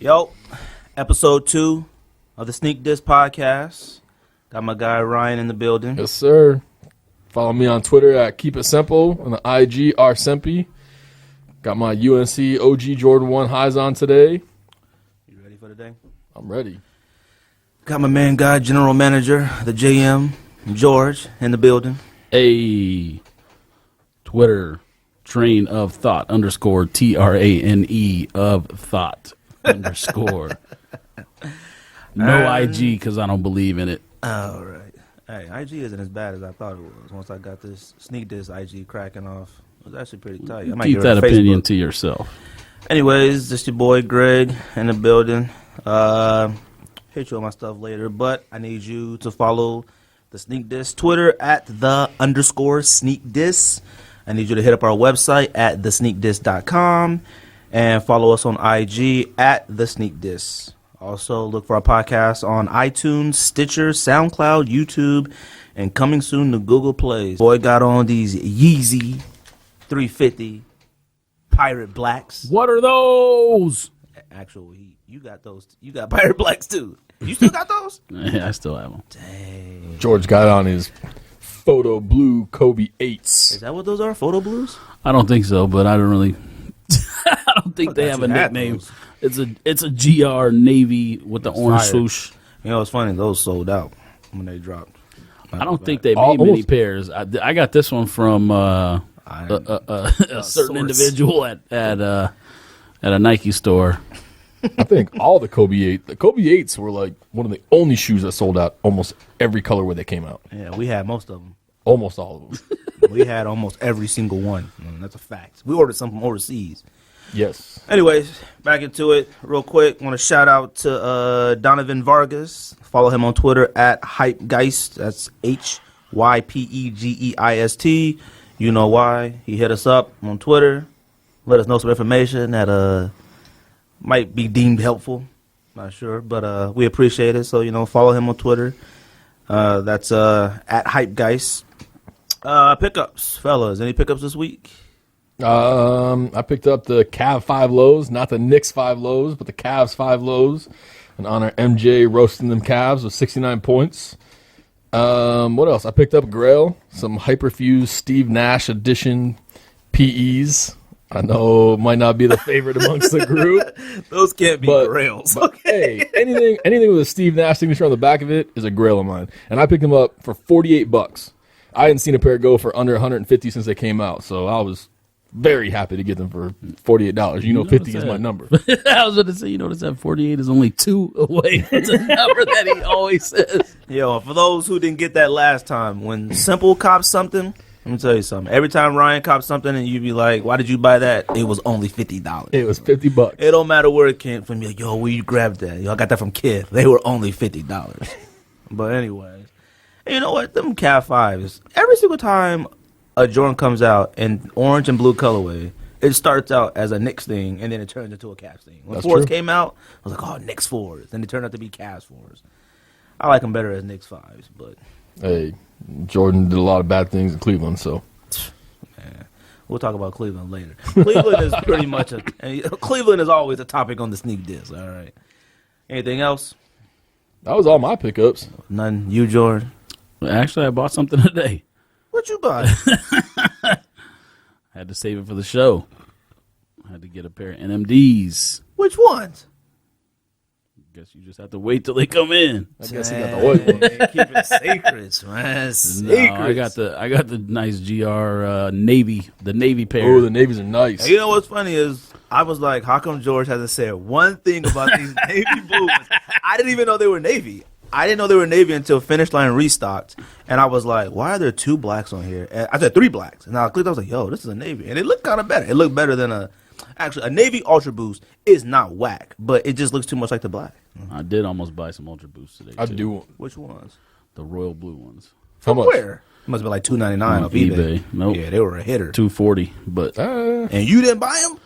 Yo, episode 2 of the Sneak Diss podcast. Got my guy Ryan in the building. Yes, sir. Follow me on Twitter at Keep It Simple and the IG RSempi. Got my UNC OG Jordan 1 highs on today. You ready for the day? I'm ready. Got my man guy, general manager, the JM, George, in the building. A Twitter train of thought _ TRANE of thought _ no IG because I don't believe in it. All right. Hey, IG isn't as bad as I thought it was. Once I got this Sneak Diss IG cracking off, it was actually pretty tight. I might Keep get that rid of opinion Facebook. to yourself. Anyways, this your boy Greg in the building. Hit you on my stuff later, but I need you to follow the Sneak Diss Twitter at the _ Sneak Diss. I need you to hit up our website at thesneakdiss.com and follow us on IG at the Sneak Diss. Also, look for our podcast on iTunes, Stitcher, SoundCloud, YouTube, and coming soon to Google Play. Boy got on these Yeezy 350 Pirate Blacks. What are those? Actually, you got those. You got Pirate Blacks too. You still got those? Yeah, I still have them. Dang. George got on his photo blue Kobe 8s. Is that what those are? Photo blues? I don't think so, but I don't really. I don't think I they thought have you a had nickname. those. It's a GR Navy with the orange fire. swoosh. You know, it's funny. Those sold out when they dropped. I don't think they made Almost. many pairs. I got this one from a certain source. individual at a Nike store. I think all the Kobe 8s were like one of the only shoes that sold out almost every colorway they came out. Yeah, we had most of them. Almost all of them. We had almost every single one. That's a fact. We ordered some from overseas. Yes. Anyways, back into it real quick. Want to shout out to Donovan Vargas. Follow him on Twitter at Hypegeist. That's HYPEGEIST. You know why. He hit us up on Twitter. Let us know some information that might be deemed helpful. Not sure, but we appreciate it. So, follow him on Twitter. That's at Hypegeist. Pickups, fellas. Any pickups this week? I picked up the Cavs 5 lows, not the Knicks 5 lows, but the Cavs 5 lows, in honor of MJ roasting them Cavs with 69 points. What else? I picked up Grail, some Hyperfuse Steve Nash edition PEs. I know it might not be the favorite amongst the group. Those can't be grails. But hey, anything with a Steve Nash signature on the back of it is a Grail of mine. And I picked them up for $48. I hadn't seen a pair go for under $150 since they came out, so I was very happy to get them for $48. You know 50 is my number. I was going to say, you notice that 48 is only 2 away from the number that he always says. Yo, for those who didn't get that last time, when Simple cops something, let me tell you something. Every time Ryan cops something and you be like, why did you buy that? It was only $50. It was $50. It don't matter where it came from. You're like, yo, where you grabbed that? Yo, I got that from Kith. They were only $50. But anyways, you know what? Them Cat 5s, every single time a Jordan comes out in orange and blue colorway, it starts out as a Knicks thing, and then it turns into a Cavs thing. When That's 4s true. came out, I was like, oh, Knicks 4s. Then it turned out to be Cavs 4s. I like them better as Knicks 5s, but Hey, Jordan did a lot of bad things in Cleveland, so. man, we'll talk about Cleveland later. Cleveland is pretty much Cleveland is always a topic on the Sneak Diss. All right. Anything else? That was all my pickups. None. You, Jordan? Actually, I bought something today. What you buy? I had to save it for the show. I had to get a pair of NMDs. Which ones? Guess you just have to wait till they come in. I guess he got the white one. Keep it secrets, man. No, Secrets. I got the nice GR Navy, the Navy pair. Oh, the Navies are nice. And you know what's funny is I was like, how come George hasn't said one thing about these Navy blues? I didn't even know they were Navy. I didn't know they were Navy until Finish Line restocked, and I was like, "Why are there 2 blacks on here?" And I said 3 blacks, and I clicked. I was like, "Yo, this is a Navy," and it looked kind of better. It looked better than actually a Navy Ultra Boost is not whack, but it just looks too much like the black. I did almost buy some Ultra Boosts today. I too. do. Which ones? The royal blue ones. How much? Where? It must be like $2.99 off eBay. Nope. Yeah, they were a hitter. $240, but And you didn't buy them?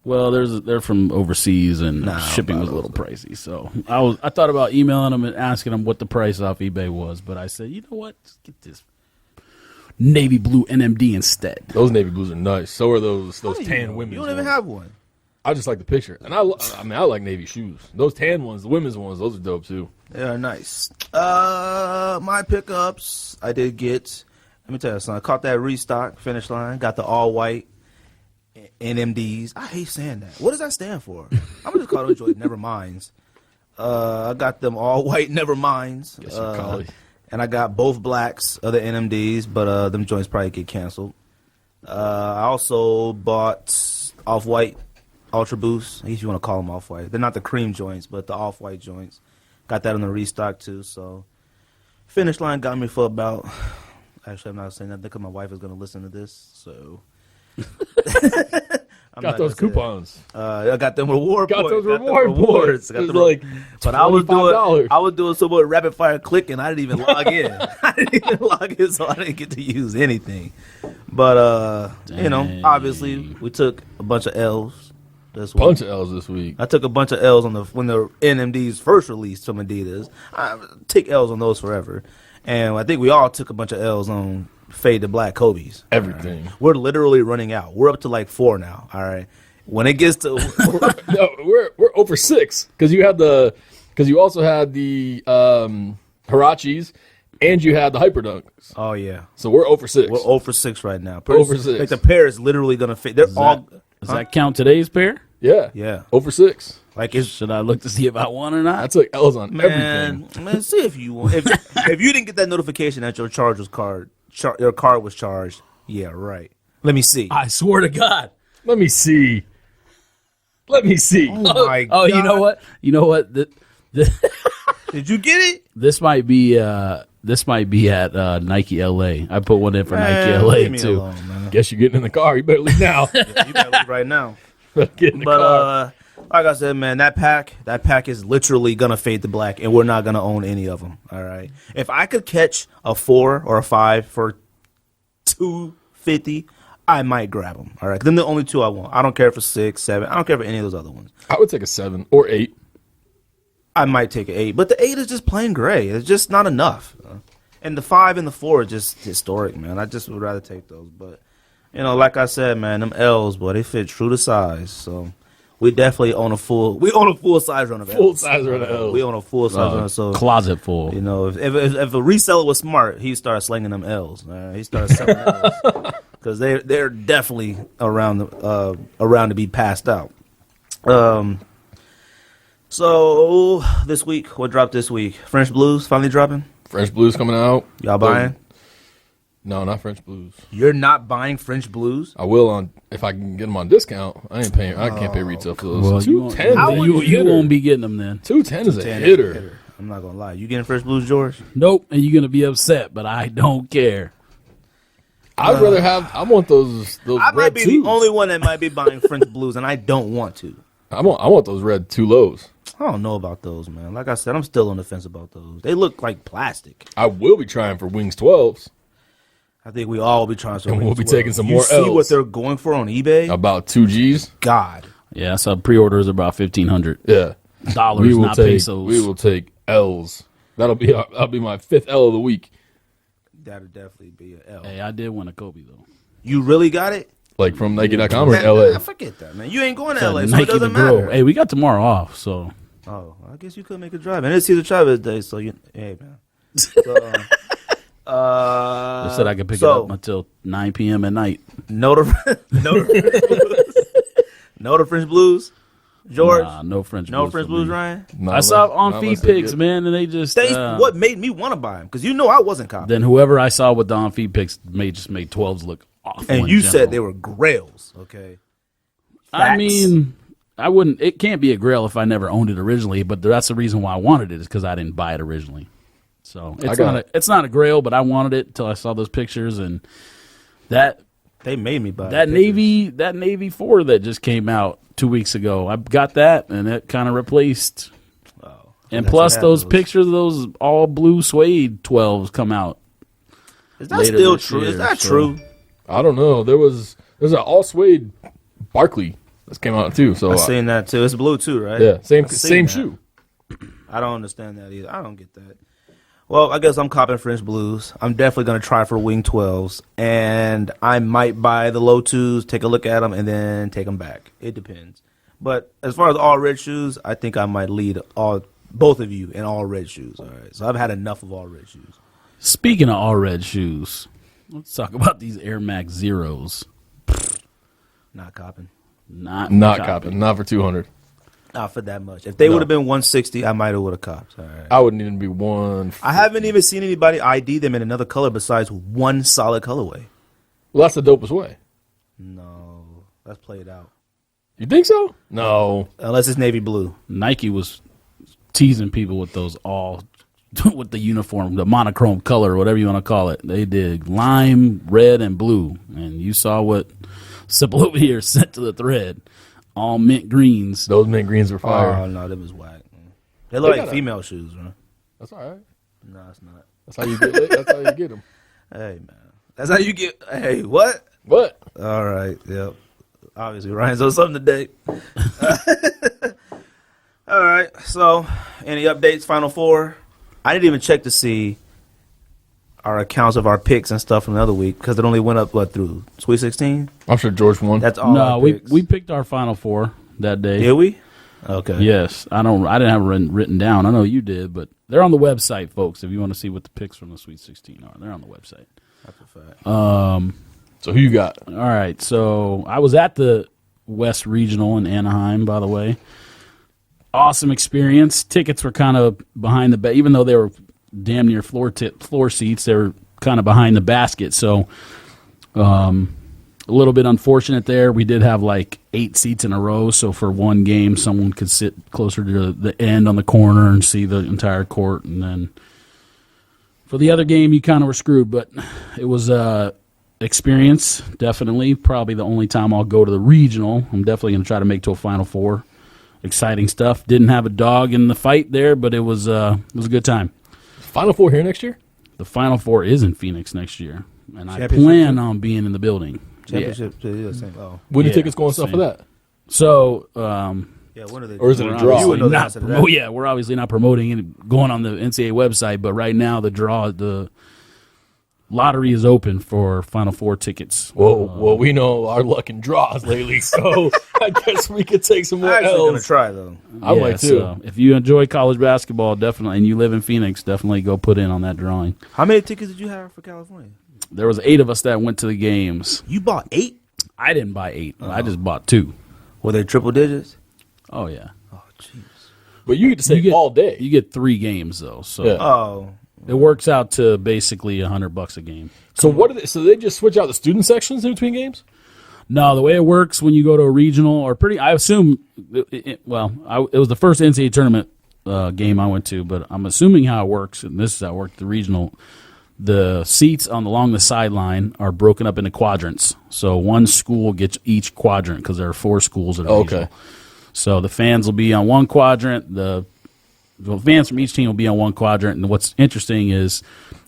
well, they're from overseas and shipping was a little pricey. So I thought about emailing them and asking them what the price off eBay was, but I said, you know what, just get this navy blue NMD instead. Those navy blues are nice. So are those tan women's. You don't even ones. have one. I just like the picture, and I like navy shoes. Those tan ones, the women's ones, those are dope too. They are nice. My pickups, I did get. Let me tell you something. I caught that restock Finish Line. Got the all white NMDs. I hate saying that. What does that stand for? I'm gonna just call those joints Never Minds. I got them all white Never Minds. And I got both blacks of the NMDs, but them joints probably get canceled. I also bought off white Ultra Boost. I guess you want to call them off white. They're not the cream joints, but the off white joints. Got that on the restock too. So Finish Line got me for about. Actually, I'm not saying that because my wife is going to listen to this. So Got those coupons. I got them reward points. Got those reward points. Got It was the like but $25. I was doing so much rapid fire clicking. I didn't even log in. I didn't even log in, so I didn't get to use anything. But obviously we took a bunch of L's. This week. Bunch of L's this week. I took a bunch of L's when the NMDs first released from Adidas. I take L's on those forever, and I think we all took a bunch of L's on Fade to Black Kobe's. Everything. Right. We're literally running out. We're up to like 4 now. All right. When it gets to no, we're over 6 because you also had the Hirachis and you had the Hyperdunks. Oh yeah. So we're over 6. We're 0 for 6 right now. Over 6. Like the pair is literally gonna fit. They're all. Does that count today's pair? Yeah. Yeah. Over 6. Like Should I look to see if I won or not? I took L's on everything. Man, see if you want. If you didn't get that notification that your your card was charged. Yeah, right. Let me see. I swear to God. Let me see. Oh my Oh, God. you know what? You know what? Did you get it? This might be at Nike LA. I put one in for Nike LA leave me too. alone, man. Guess you're getting in the car. You better leave now. You gotta leave right now. Get in the car. Like I said, man, that pack is literally gonna fade to black, and we're not gonna own any of them. All right. If I could catch a 4 or a 5 for $250, I might grab them. All right. Then the only 2 I want. I don't care for 6, 7. I don't care for any of those other ones. I would take a 7 or 8. I might take an 8, but the 8 is just plain gray. It's just not enough. And the 5 and the 4 are just historic, man. I just would rather take those. But like I said, man, them L's, boy, they fit true to size. So we definitely own a full size run of L's. Full size run of L's. We own a full size run. So Closet full. if a reseller was smart, he'd start slinging them L's. He started selling L's because they're definitely around to be passed out. So this week, what dropped this week? French Blues finally dropping. French Blues coming out. Y'all buying? No, not French Blues. You're not buying French Blues? I will if I can get them on discount. I can't pay retail for those. Well, $210. you won't be getting them then. $210 is a hitter. I'm not gonna lie. You getting French Blues, George? Nope, and you're gonna be upset, but I don't care. I'd rather have. I want those. I red might be twos. the only one that might be buying French Blues, and I don't want to. I want those red 2 lows. I don't know about those, man. Like I said, I'm still on the fence about those. They look like plastic. I will be trying for Wings 12s. I think we all will be trying some. And we'll be Wings 12. taking some You more see L's. what they're going for on eBay? About 2 G's. God. Yeah, so pre-orders are about $1,500. Yeah. Dollars, not pesos. We will take L's. That'll be my 5th L of the week. That'll definitely be an L. Hey, I did win a Kobe though. You really got it? Like from Nike.com or Man, LA. forget that, man. You ain't going to LA, so Nike it doesn't to grow. matter. Hey, we got tomorrow off, so Oh, I guess you could make a drive. And it's Caesar Chavez Day, so hey, man. So, they said I could pick it up until 9 p.m. at night. No to French Blues, George. Nah, no French Blues. No French for Blues, me. Ryan. No, I saw on not feed unless they pics, get- man, and they just What made me want to buy them? Because I wasn't copying. Then whoever I saw with the on feed pics just made 12s look awful. And in you general. said they were grails, okay? I Facts. mean, I wouldn't. It can't be a Grail if I never owned it originally. But that's the reason why I wanted it is because I didn't buy it originally. So it's not a Grail, but I wanted it until I saw those pictures and that They made me buy that Navy 4 that just came out 2 weeks ago. I got that, and it kind of replaced. Oh, And plus, those pictures of those all blue suede 12s come out. Is that still true? Is that true? I don't know. There's an all suede Barkley that came out too. So I've seen that too. It's blue too, right? Yeah, same that. shoe. I don't understand that either. I don't get that. Well, I guess I'm copping French Blues. I'm definitely going to try for Wing 12s. And I might buy the low 2s, take a look at them, and then take them back. It depends. But as far as all red shoes, I think I might lead both of you in all red shoes. All right. So I've had enough of all red shoes. Speaking of all red shoes, let's talk about these Air Max Zeros. Not copping. Not copping. Not for 200. Not for that much. If they would have been 160, I might have would have copped. All right. I wouldn't even be 150. I haven't even seen anybody ID them in another color besides one solid colorway. Well, that's the dopest way. No. Let's play it out. You think so? No. Unless it's navy blue. Nike was teasing people with those all with the uniform, the monochrome color, whatever you want to call it. They did lime, red, and blue. And you saw what Simple over here sent to the thread. All mint greens. Those mint greens were fire. Oh, no, that was whack. They look like female shoes, man. That's all right. No, it's not. That's how you get. That's how you get them. Hey, man. That's how you get. Hey, what? What? All right. Yep. Obviously, Ryan's on something today. All right. So, any updates? Final Four. I didn't even check to see our accounts of our picks and stuff from the other week because it only went up through Sweet 16. I'm sure George won. That's all. No, we picked our Final Four that day. Did we? Okay. Yes, I didn't have it written down. I know you did, but they're on the website, folks. If you want to see what the picks from the Sweet 16 are, they're on the website. That's a fact. So who you got? All right. So I was at the West Regional in Anaheim, by the way. Awesome experience. Tickets were kind of behind the even though they were damn near floor seats, they were kind of behind the basket. So a little bit unfortunate there. We did have like 8 seats in a row. So for one game, someone could sit closer to the end on the corner and see the entire court. And then for the other game, you kind of were screwed. But it was experience, definitely. Probably the only time I'll go to the regional. I'm definitely going to try to make to a Final Four. Exciting stuff. Didn't have a dog in the fight there, but it was a good time. Final Four here next year? The Final Four is in Phoenix next year, and I plan on being in the building. Championship. Yeah. When do tickets go on stuff for that? So, yeah, when are they? Or is it a draw? We're obviously not promoting it, going on the NCAA website, but right now the lottery is open for Final Four tickets. Well, we know our luck in draws lately, so I guess we could take some more I'm actually L's. gonna try though. I might too. So if you enjoy college basketball, definitely, and you live in Phoenix, definitely go put in on that drawing. How many tickets did you have for California? There was 8 of us that went to the games. You bought 8? I didn't buy 8. I just bought 2. Were they triple digits? Oh yeah. Oh jeez. But you get to stay all day. You get 3 games though, so Yeah. Oh. it works out to basically $100 a game. So what? So they just switch out the student sections in between games? No, the way it works when you go to a regional or I assume, it was the first NCAA tournament game I went to, but I'm assuming how it works, and this is how it worked, the regional, the seats along the sideline are broken up into quadrants. So one school gets each quadrant because there are 4 schools at a regional. So the fans will be on one quadrant, the fans from each team will be on one quadrant, and what's interesting is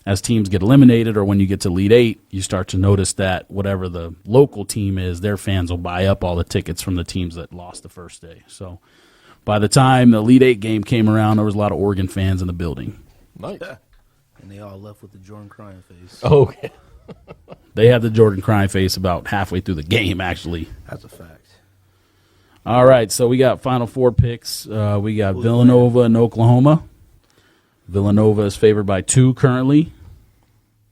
as teams get eliminated or when you get to Elite 8, you start to notice that whatever the local team is, their fans will buy up all the tickets from the teams that lost the first day. So by the time the Elite 8 game came around, there was a lot of Oregon fans in the building. Nice. And they all left with the Jordan crying face. Okay. They had the Jordan crying face about halfway through the game, actually. That's a fact. All right, so we got Final Four picks. We got Villanova and Oklahoma. Villanova is favored by 2 currently.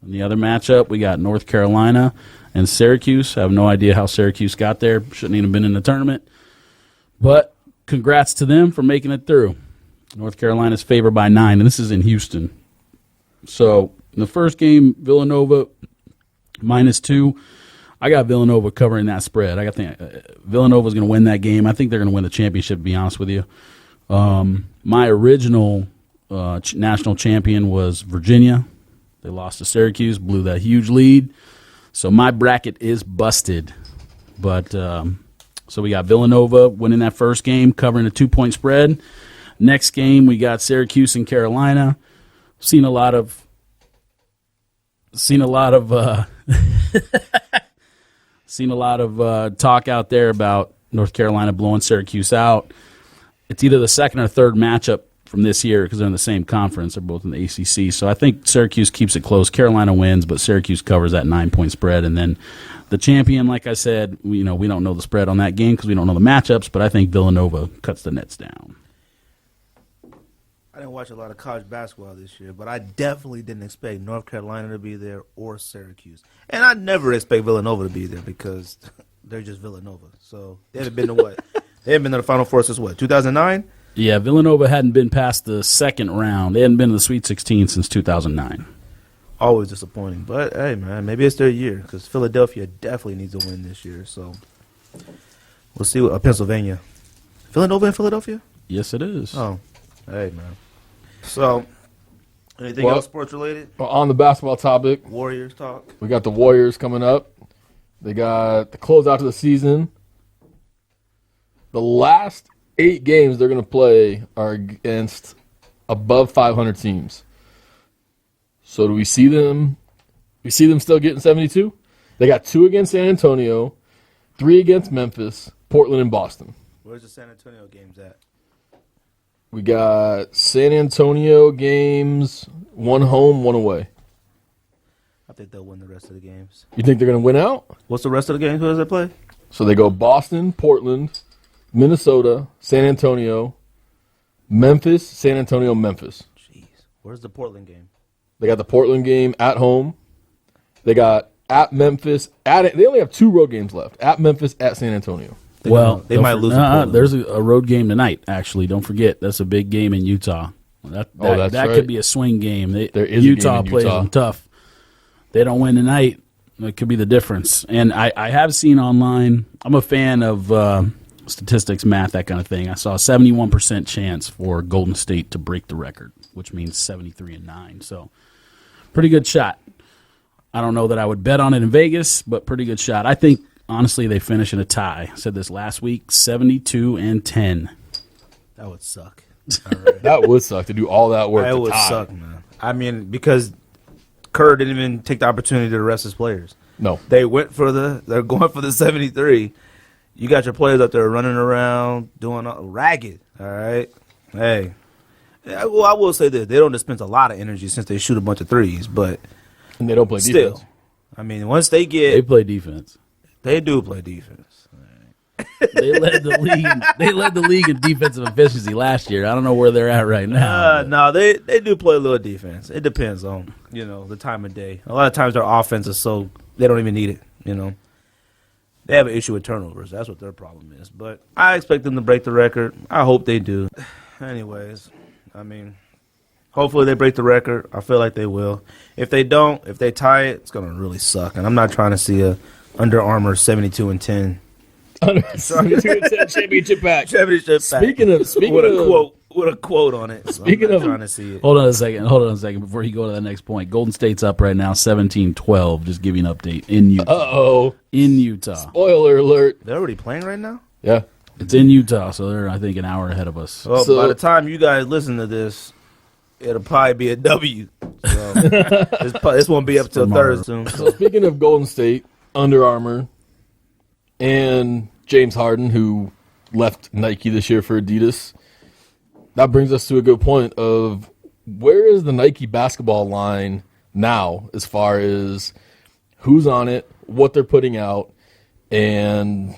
In the other matchup, we got North Carolina and Syracuse. I have no idea how Syracuse got there. Shouldn't even been in the tournament. But congrats to them for making it through. North Carolina is favored by 9, and this is in Houston. So in the first game, Villanova -2. I got Villanova covering that spread. I think Villanova's going to win that game. I think they're going to win the championship, to be honest with you. My original national champion was Virginia. They lost to Syracuse, blew that huge lead. So my bracket is busted. But so we got Villanova winning that first game, covering a 2-point spread. Next game, we got Syracuse and Carolina. Seen a lot of talk out there about North Carolina blowing Syracuse out. It's either the second or third matchup from this year because they're in the same conference. They're both in the ACC. So I think Syracuse keeps it close. Carolina wins, but Syracuse covers that 9-point spread. And then the champion, like I said, we don't know the spread on that game because we don't know the matchups, but I think Villanova cuts the nets down. I didn't watch a lot of college basketball this year, but I definitely didn't expect North Carolina to be there or Syracuse. And I never expect Villanova to be there because they're just Villanova. So they haven't been to what? They haven't been to the Final Four since what, 2009? Yeah, Villanova hadn't been past the second round. They hadn't been to the Sweet 16 since 2009. Always disappointing. But, hey, man, maybe it's their year because Philadelphia definitely needs to win this year. So we'll see what Pennsylvania. Villanova in Philadelphia? Yes, it is. Oh, hey, man. So, anything else sports-related? Well, on the basketball topic, Warriors talk. we got the Warriors coming up. They got the closeout to the season. The last 8 games they're going to play are against above 500 teams. So do we see them? We see them still getting 72? They got 2 against San Antonio, 3 against Memphis, Portland, and Boston. Where's the San Antonio games at? We got San Antonio games, 1 home, 1 away. I think they'll win the rest of the games. You think they're going to win out? What's the rest of the games? Who does they play? So they go Boston, Portland, Minnesota, San Antonio, Memphis, San Antonio, Memphis. Jeez. Where's the Portland game? They got the Portland game at home. They got at Memphis. They only have 2 road games left. At Memphis, at San Antonio. They might lose to Portland. There's a road game tonight, actually. Don't forget. That's a big game in Utah. That right. could be a swing game. There is Utah a game in plays Utah. them tough. They don't win tonight. It could be the difference. And I have seen online, I'm a fan of statistics, math, that kind of thing. I saw a 71% chance for Golden State to break the record, which means 73-9. So pretty good shot. I don't know that I would bet on it in Vegas, but pretty good shot. I think, honestly, they finish in a tie. I said this last week, 72-10. That would suck. That would suck to do all that work. That would suck, man. I mean, because Kerr didn't even take the opportunity to rest his players. No. They're going for the 73. You got your players up there running around, doing ragged, all right? Hey. Well, I will say this. They don't dispense a lot of energy since they shoot a bunch of threes, but And they don't play still. defense. I mean, once they They play defense. they do play defense. They led the league. They led the league in defensive efficiency last year. I don't know where they're at right now. No, they do play a little defense. It depends on, the time of day. A lot of times their offense is so they don't even need it, They have an issue with turnovers. That's what their problem is. But I expect them to break the record. I hope they do. Anyways, I mean, hopefully they break the record. I feel like they will. If they don't, if they tie it, it's going to really suck. And I'm not trying to see a Under Armour 72-10. 72-10 championship back. Championship back. Speaking of with a quote on it. So Speaking of- trying to see it. Hold on a second before you go to the next point. Golden State's up right now, 17-12. Just give you an update in Utah. Uh-oh. In Utah. Spoiler alert. They're already playing right now? Yeah. It's in Utah, so they're, I think, an hour ahead of us. Well, So- by the time you guys listen to this, it'll probably be a W. So this won't be up till Tomorrow. Thursday soon. So speaking of Golden State, Under Armour, and James Harden, who left Nike this year for Adidas, that brings us to a good point of where is the Nike basketball line now as far as who's on it, what they're putting out, and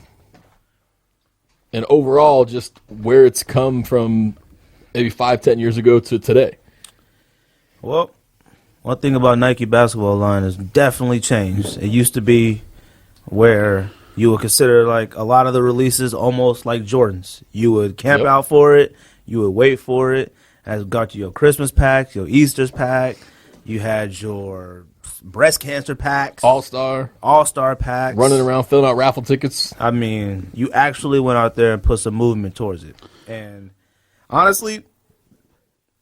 overall just where it's come from maybe 5-10 years ago to today. Well, one thing about Nike basketball line has definitely changed. It used to be where you would consider like a lot of the releases almost like Jordans. You would camp out for it. You would wait for it. As got you your Christmas pack, your Easter's pack. You had your breast cancer packs, All-Star. all-star packs, Running around filling out raffle tickets. I mean, you actually went out there and put some movement towards it. And honestly,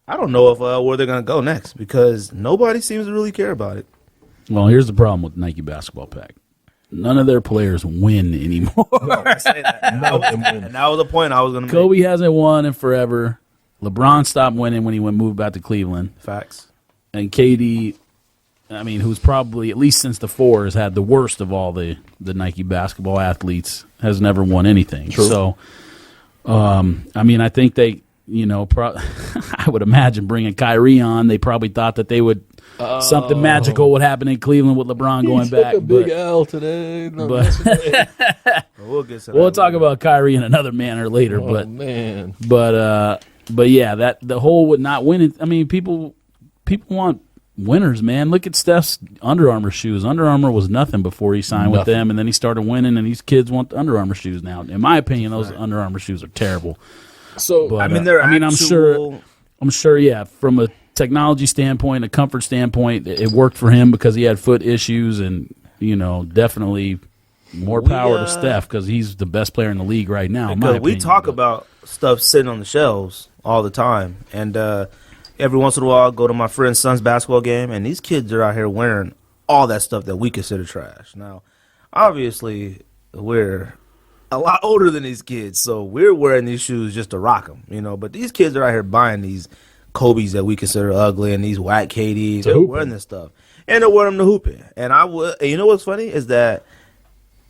I don't know if where they're going to go next because nobody seems to really care about it. Well, here's the problem with Nike basketball pack. None of their players win anymore. I say that. And that was the point I was going to make. Kobe hasn't won in forever. LeBron stopped winning when he moved back to Cleveland. Facts. And KD, I mean, who's probably, at least since the fours, had the worst of all the Nike basketball athletes, has never won anything. True. So, I mean, I think they, I would imagine bringing Kyrie on, they probably thought that they would, something magical would happen in Cleveland with LeBron going back. A big L today. We'll talk about Kyrie in another manner later. Man. But yeah, that the whole would not win it. I mean, people want winners, man. Look at Steph's Under Armour shoes. Under Armour was nothing before he signed with them, and then he started winning, and these kids want the Under Armour shoes now. In my opinion, those Under Armour shoes are terrible. So, But, I mean, I'm sure, yeah, from a technology standpoint, a comfort standpoint, it worked for him because he had foot issues, and, definitely more power to Steph because he's the best player in the league right now. Because we talk about stuff sitting on the shelves all the time, and every once in a while I go to my friend's son's basketball game, and these kids are out here wearing all that stuff that we consider trash. Now, obviously, we're a lot older than these kids, so we're wearing these shoes just to rock them, but these kids are out here buying these Kobe's that we consider ugly and these whack KDs. They're wearing this stuff, and they're wearing them to hooping. And you know what's funny is that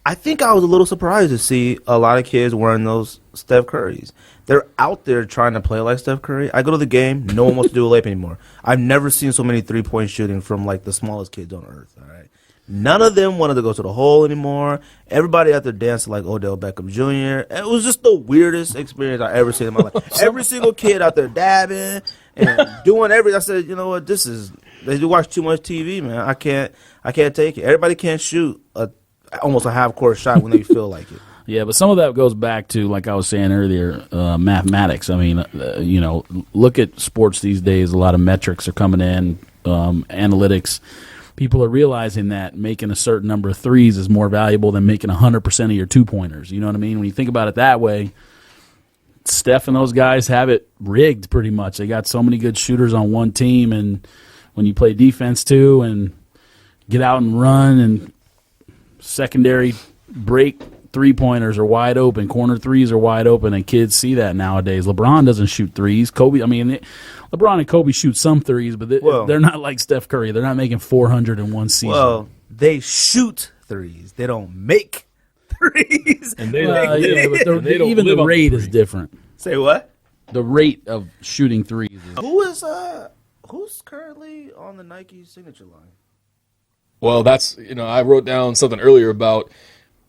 I think I was a little surprised to see a lot of kids wearing those Steph Currys. They're out there trying to play like Steph Curry. I go to the game, no one wants to do a layup anymore. I've never seen so many three-point shooting from like the smallest kids on earth. All right, none of them wanted to go to the hole anymore. Everybody out there dancing like Odell Beckham Jr. It was just the weirdest experience I ever seen in my life. Every single kid out there dabbing and doing everything. I said, you know what, they do watch too much TV, man. I can't take it. Everybody can't shoot almost a half-court shot when they feel like it. Yeah, but some of that goes back to, like I was saying earlier, mathematics. I mean, look at sports these days. A lot of metrics are coming in, analytics. People are realizing that making a certain number of threes is more valuable than making 100% of your two-pointers. You know what I mean? When you think about it that way, Steph and those guys have it rigged pretty much. They got so many good shooters on one team, and when you play defense too and get out and run and secondary break three-pointers are wide open, corner threes are wide open, and kids see that nowadays. LeBron doesn't shoot threes. LeBron and Kobe shoot some threes, but they're not like Steph Curry. They're not making 400 in one season. Well, they shoot threes. They don't make threes. And but even the rate is different. Say what? The rate of shooting threes is Who's currently on the Nike signature line? Well, I wrote down something earlier about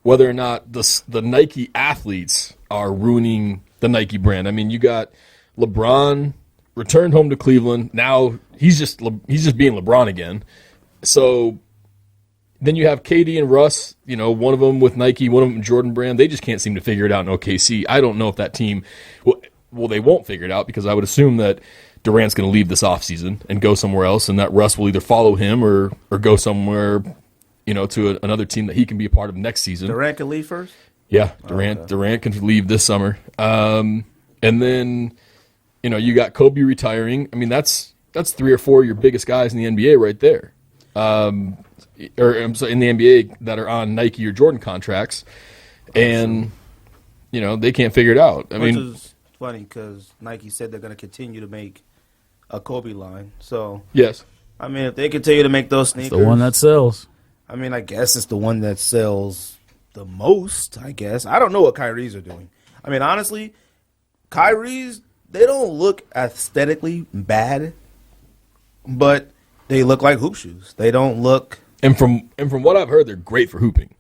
whether or not the Nike athletes are ruining the Nike brand. I mean, you got LeBron returned home to Cleveland. Now he's just being LeBron again. So then you have KD and Russ, one of them with Nike, one of them Jordan brand. They just can't seem to figure it out in OKC. I don't know if that team well, they won't figure it out because I would assume that Durant's going to leave this offseason and go somewhere else, and that Russ will either follow him or go somewhere, to another team that he can be a part of next season. Durant can leave first? Yeah, Durant can leave this summer. And then, you got Kobe retiring. I mean, that's 3 or 4 of your biggest guys in the NBA right there. In the NBA that are on Nike or Jordan contracts. And, they can't figure it out. Which is funny because Nike said they're going to continue to make a Kobe line. So, yes. I mean, if they continue to make those sneakers. It's the one that sells. I mean, I guess it's the one that sells the most, I guess. I don't know what Kyrie's are doing. I mean, honestly, Kyrie's, they don't look aesthetically bad, but they look like hoop shoes. They don't look. And from what I've heard, they're great for hooping.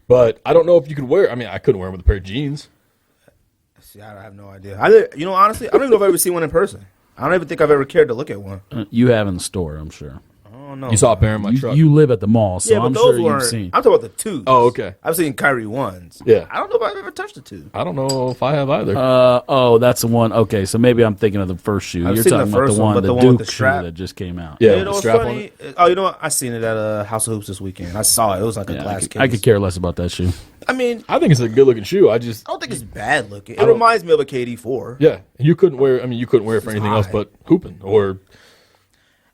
But I don't know if you could wear. I mean, I couldn't wear them with a pair of jeans. See, I have no idea. Honestly, I don't even know if I've ever seen one in person. I don't even think I've ever cared to look at one. You have in the store, I'm sure. Oh, don't know. You saw a pair in my truck. You live at the mall, so Yeah, but I'm those sure weren't. you've seen. I'm talking about the twos. Oh, okay. I've seen Kyrie ones. Yeah. I don't know if I've ever touched a two. I don't know if I have either. That's the one. Okay, so maybe I'm thinking of the first shoe. I've You're seen the talking about first the one, one, but the the one with Duke the shoe strap. that just came out. Yeah, You the know what's strap funny? Oh, you know what? I seen it at House of Hoops this weekend. I saw it. It was like a Yeah, glass case. I could care less about that shoe. I mean, I think it's a good looking shoe. I don't think it's bad looking. It don't- reminds me of a KD4. yeah. You couldn't wear. I mean, you couldn't wear it for It's anything else high. but hooping or.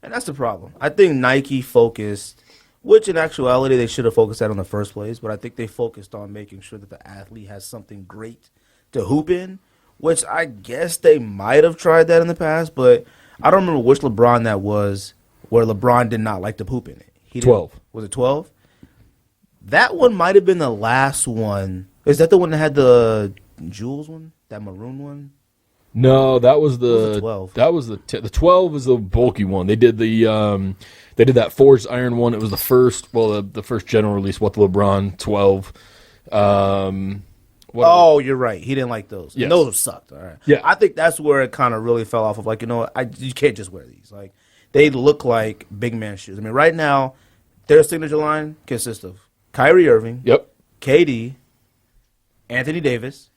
And that's the problem. I think Nike focused, which in actuality they should have focused that on the first place, but I think they focused on making sure that the athlete has something great to hoop in, which I guess they might have tried that in the past, but I don't remember which LeBron that was where LeBron did not like to hoop in it. He didn't- 12. Was it 12? That one might have been the last one. Is that the one that had the Jules one? That maroon one? No, that was was the the 12? That was the 12 is the bulky one. They did that forged iron one. It was the first. Well, the first general release. What the LeBron 12. Oh, you're right. He didn't like those. Yes. And those sucked. All right. Yeah. I think that's where it kind of really fell off of like, you know what, you can't just wear these. Like, they look like big man shoes. I mean, right now, their signature line consists of Kyrie Irving, Yep. KD, Anthony Davis.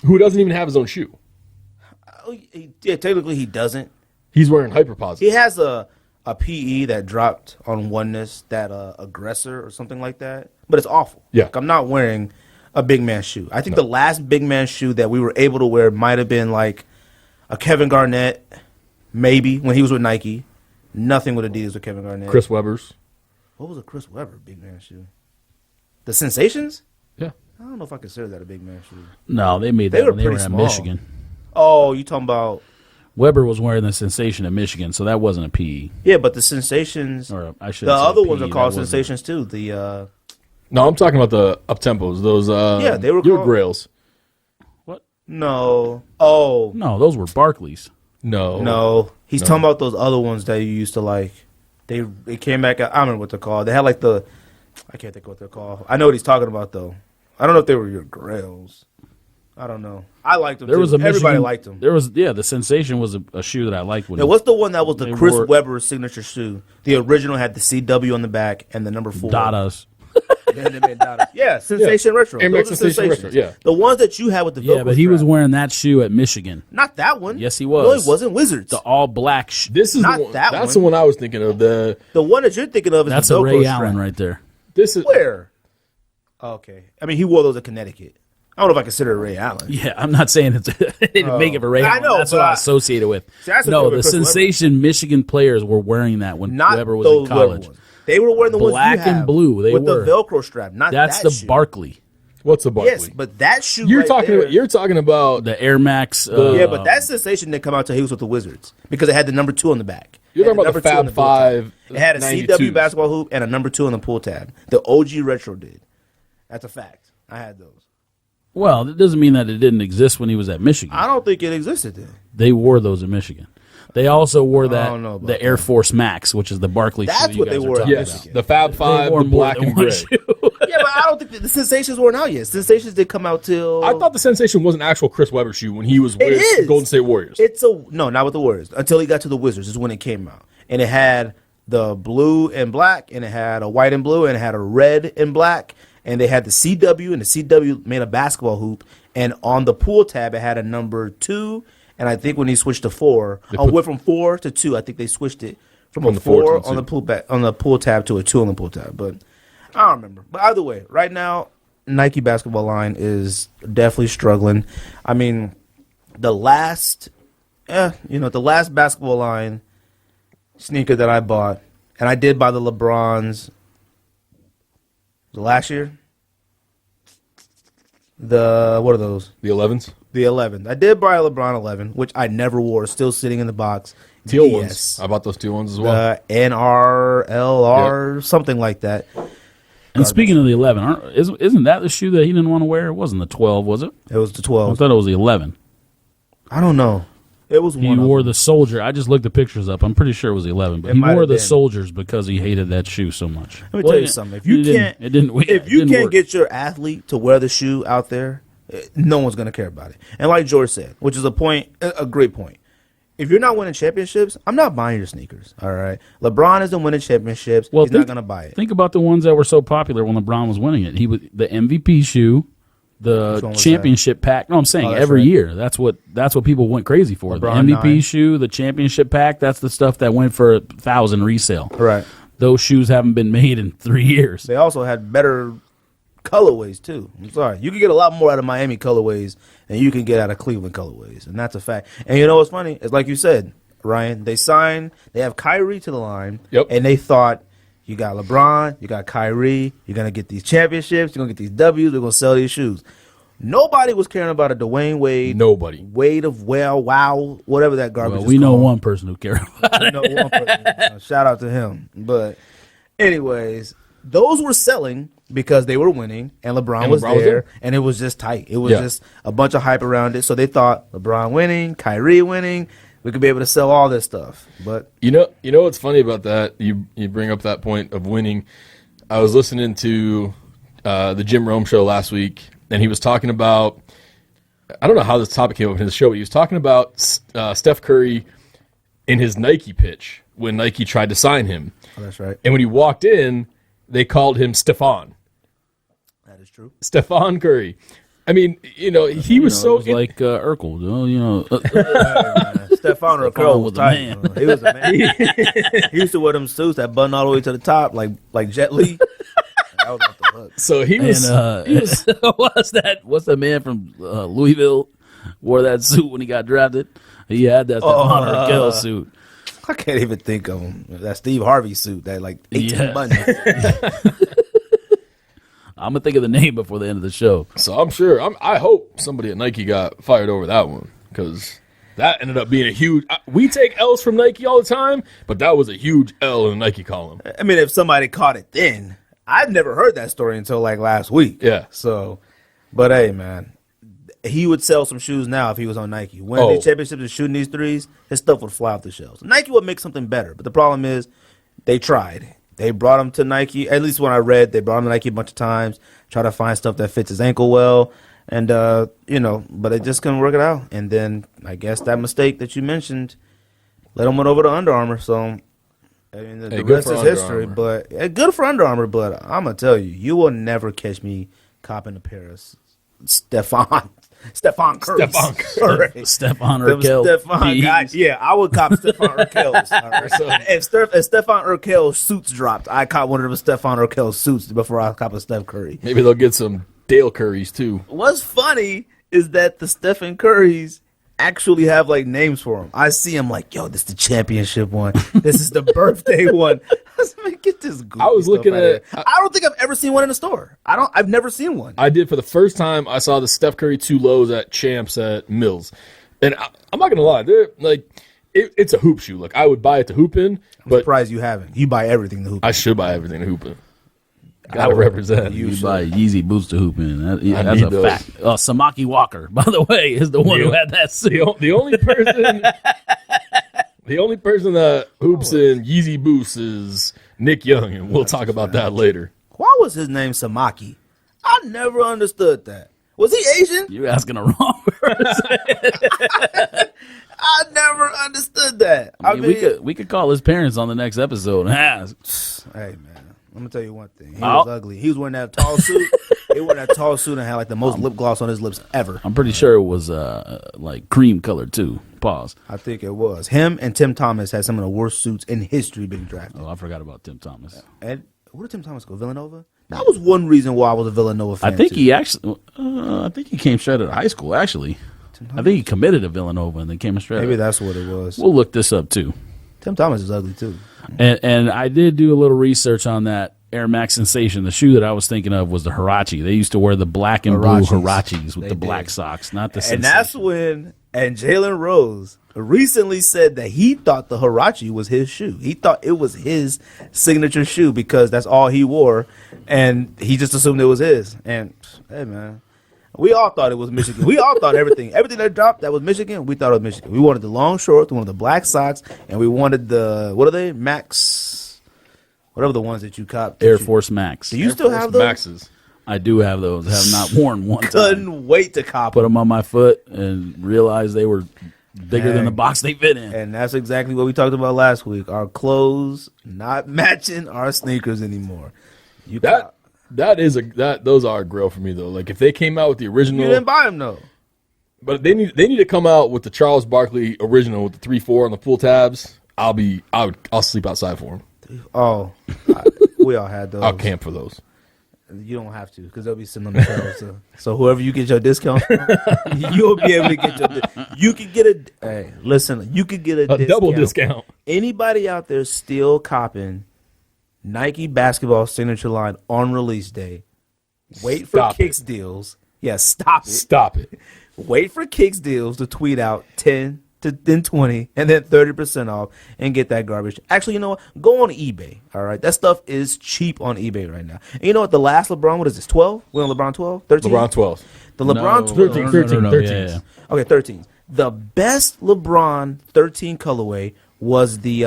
Who doesn't even have his own shoe? Yeah, technically he doesn't. He's wearing hyperposite. He has a PE that dropped on oneness, that aggressor or something like that. But it's awful. Yeah. Like, I'm not wearing a big man shoe. I think the last big man shoe that we were able to wear might have been like a Kevin Garnett, maybe, when he was with Nike. Nothing with Adidas with Kevin Garnett. Chris Webber's. What was a Chris Webber big man shoe? The Sensations? Yeah. I don't know if I consider that a big man shoe. No, they made They that were when they were pretty in small. Michigan. Oh, you talking about... Weber was wearing the Sensation at Michigan, so that wasn't a PE. Yeah, but the Sensations... Or I should. The other say ones PE, are called that wasn't- Sensations too. The No, I'm talking about the up tempos. Those. Yeah, they were your called- Grails. What? No. Oh. No, those were Barclays. No. No. He's No. talking about those other ones that you used to like. They came back. I don't remember what they're called. They had like the... I can't think of what they're called. I know what he's talking about, though. I don't know if they were your Grails. I don't know. I liked them, There too. was a Everybody Michigan- liked them. There was the Sensation was a shoe that I liked. When Now, what's the one that was the They Chris wore- Webber signature shoe? The original had the CW on the back and the number 4. Dadas. Then they made Dadas. Yeah, Sensation Retro. Air Those Max are Sensation Sensations. Retro, yeah. The ones that you had with the Yeah, Velcro but he was strap. wearing that shoe at Michigan. Not that one. Yes, he No, was. he wasn't. Wizards. The all black. This is Not the one, that That's one. the one I was thinking of. The one that you're thinking of is That's the a Velcro Ray strap. Allen right there. This is Where? Okay. I mean, he wore those at Connecticut. I don't know if I consider it Ray Allen. Yeah, I'm not saying it's they didn't make it for Ray I Allen. know, That's but what I I- associate it with. See, that's the No, thing the with Chris Webber. Sensation Michigan players were wearing that when Not Weber was those in college. Webber ones. They were wearing the Black ones you and have blue, they with were. the Velcro strap. Not That's that the shoe. Barkley, what's the Barkley? Yes, but that shoe. you're right talking there, about. You're talking about. the Air Max. Yeah, but that Sensation didn't come out until he was with the Wizards because it had the number 2 on the back. You're It had talking about the number 2 on Fab pull tab. Five. It had a 92s. CW basketball hoop and a number 2 on the pull tab. The OG Retro did. That's a fact. I had those. Well, that doesn't mean that it didn't exist when he was at Michigan. I don't think it existed then. They wore those in Michigan. They also wore don't know about the Air Force Max, which is the Barkley shoe. That's you what they guys are wore at talking Yes, about. the Fab Five, wore the more black than and one gray. shoe. Yeah, but I don't think the Sensations weren't out yet. Sensations did come out till... I thought the Sensation was an actual Chris Webber shoe when he was It with is. Golden State Warriors. No, not with the Warriors. Until he got to the Wizards is when it came out. And it had the blue and black, and it had a white and blue, and it had a red and black, and they had the CW, and the CW made a basketball hoop, and on the pull tab it had a number 2, and I think when he switched to 4, went from 4 to 2, I think they switched it from From a the 4 to 4 the on 2. the pull tab to a 2 on the pull tab, but I don't remember. But either way, right now Nike basketball line is definitely struggling. I mean, the last basketball line sneaker that I bought, and I did buy the LeBrons the last year. What are those? The 11s, The 11. I did buy a LeBron 11, which I never wore, still sitting in the box. teal Yes. ones. I bought those teal ones as well. NRLR, something like that. And speaking of the 11, isn't that the shoe that he didn't want to wear? It wasn't the 12, was it? It was the I 12. thought it was the 11. I don't know. It was He one of wore them. the Soldier. I just looked the pictures up. I'm pretty sure it was the 11, but It he might wore have the been. Soldiers because he hated that shoe so much. Let me tell you something. If you can't, it didn't can't work. get your athlete to wear the shoe out there, no one's going to care about it. And like George said, which is a great point. if you're not winning championships, I'm not buying your sneakers. All right, LeBron isn't winning championships. Well, He's not gonna buy it. Think about the ones that were so popular when LeBron was winning it. He was the MVP shoe, the championship pack. No, I'm saying every year. That's what people went crazy for. LeBron the MVP 9. shoe, the championship pack. That's the stuff that went for 1,000 resale. Right. Those shoes haven't been made in 3 years. They also had better colorways too. I'm sorry, you can get a lot more out of Miami colorways than you can get out of Cleveland colorways, and that's a fact. And you know what's funny? It's like you said, Ryan. They have Kyrie to the line, and they thought, you got LeBron, you got Kyrie, you're gonna get these championships, you're gonna get these W's, we're gonna sell these shoes. Nobody was caring about a Dwayne Wade. Nobody. Wade of wow, whatever that garbage. Well, we know one person who cared about it. We know one person. Shout out to him. But anyways, those were selling because they were winning, and LeBron was there, and it was just tight. It was just a bunch of hype around it. So they thought LeBron winning, Kyrie winning, we could be able to sell all this stuff. But you know what's funny about that? You bring up that point of winning. I was listening to the Jim Rome show last week, and he was talking about, I don't know how this topic came up in his show, but he was talking about Steph Curry in his Nike pitch when Nike tried to sign him. Oh, that's right. And when he walked in, they called him Stephon. That is true. Stephon Curry. I mean, he was so... It was like Urkel, Stephon Urkel was tight. Man. He was a man. He used to wear them suits that button all the way to the top, like Jet Li. That was off the hook. So he was... what's that man from Louisville wore that suit when he got drafted? He had that Stephon Urkel suit. I can't even think of him. That Steve Harvey suit, that 18 buttons. I'm going to think of the name before the end of the show. So I'm sure, I hope somebody at Nike got fired over that one, because that ended up being a huge... We take L's from Nike all the time, but that was a huge L in the Nike column. I mean, if somebody caught it then, I've never heard that story until last week. Yeah. So, but hey, man, he would sell some shoes now if he was on Nike. Winning these championships and shooting these threes, his stuff would fly off the shelves. Nike would make something better, but the problem is they tried. They brought him to Nike. At least when I read, they brought him to Nike a bunch of times, try to find stuff that fits his ankle well, and but it just couldn't work it out. And then I guess that mistake that you mentioned let him went over to Under Armour. So I mean, the rest is history. But good for Under Armour. But I'm gonna tell you will never catch me copping a pair of Stephon Curry. Stephon Urkel. Yeah, I would cop Stephon Urkel's. Right. So if Stephon Urkel suits dropped, I cop one of them Stephon Urkel suits before I cop a Steph Curry. Maybe they'll get some Dale Currys too. What's funny is that the Stephen Currys actually have names for them. I see them yo, this is the championship one. This is the birthday one. I was like, get this goofy I was looking at I don't think I've ever seen one in a store. I've never seen one. I did for the first time. I saw the Steph Curry 2 lows at Champs at Mills, and I'm not gonna lie, they're it's a hoop shoe. I would buy it to hoop in. I'm surprised you haven't. You buy everything to hoop in. I should buy everything to hoop in. Gotta represent. You buy Yeezy boots to hoop in. That's a fact. Samaki Walker, by the way, is the one who had that suit. The only person that hoops in Yeezy boots is Nick Young, and we'll talk about that later. Why was his name Samaki? I never understood that. Was he Asian? You're asking the wrong person. I never understood that. I mean, we could call his parents on the next episode and ask. Hey, man. I'm gonna tell you one thing. He was ugly. He was wearing that tall suit. He wore that tall suit and had the most lip gloss on his lips ever. I'm pretty sure it was cream colored too. Pause. I think it was. Him and Tim Thomas had some of the worst suits in history being drafted. Oh, I forgot about Tim Thomas. And where did Tim Thomas go? Villanova? That was one reason why I was a Villanova fan. I think he actually. I think he came straight out of high school. Actually, I think he committed to Villanova and then came straight. Maybe that's what it was. We'll look this up too. Tim Thomas is ugly too. And I did do a little research on that Air Max Sensation. The shoe that I was thinking of was the Huarache. They used to wear the black and blue Huaraches with the black socks, not the Sensation. And that's when Jalen Rose recently said that he thought the Huarache was his shoe. He thought it was his signature shoe because that's all he wore, and he just assumed it was his. And, hey, man, we all thought it was Michigan. We all thought everything that dropped that was Michigan, we thought it was Michigan. We wanted the long shorts, we wanted the black socks, and we wanted the, what are they, Max, whatever the ones that you copped. Air Force Max. Do you still have those? Maxes. I do have those. I have not worn one. Couldn't wait to cop Put them on my foot and realized they were bigger than the box they fit in. And that's exactly what we talked about last week. Our clothes not matching our sneakers anymore. Those are a grill for me though. Like if they came out with the original, you didn't buy them though. But they need to come out with the Charles Barkley original with the 3-4 on the full tabs. I'll sleep outside for them. Oh, we all had those. I'll camp for those. You don't have to because they'll be sitting on the shelves. So whoever you get your discount from, you'll be able to get your. You could get a. Hey, listen, you could get a double discount. Anybody out there still copping Nike basketball signature line on release day? Wait for Kicks deals. Yeah, stop it. Stop it. Wait for Kicks deals to tweet out 10 to then 20 and then 30% off and get that garbage. Actually, you know what? Go on eBay. All right. That stuff is cheap on eBay right now. And you know what? The last LeBron, what is this? 12? We're on LeBron 12? 13? LeBron 12. The LeBron 13. 13. Yeah. Okay, 13. The best LeBron 13 colorway was the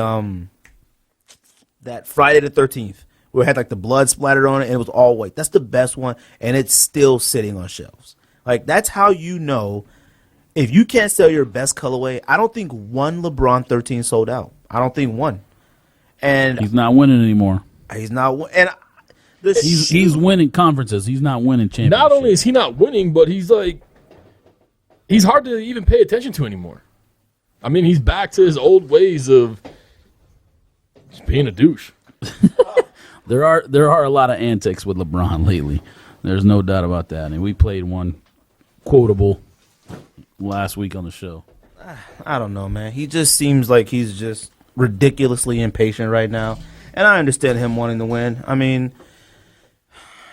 that Friday the 13th where it had like the blood splattered on it and it was all white. That's the best one and it's still sitting on shelves. Like, that's how you know if you can't sell your best colorway. I don't think one LeBron 13 sold out. I don't think one. And he's not winning anymore. He's not. And he's winning conferences. He's not winning championships. Not only is he not winning, but he's hard to even pay attention to anymore. I mean, he's back to his old ways of just being a douche. There are a lot of antics with LeBron lately. There's no doubt about that. And we played one quotable last week on the show. I don't know, man. He just seems like he's just ridiculously impatient right now. And I understand him wanting to win. I mean,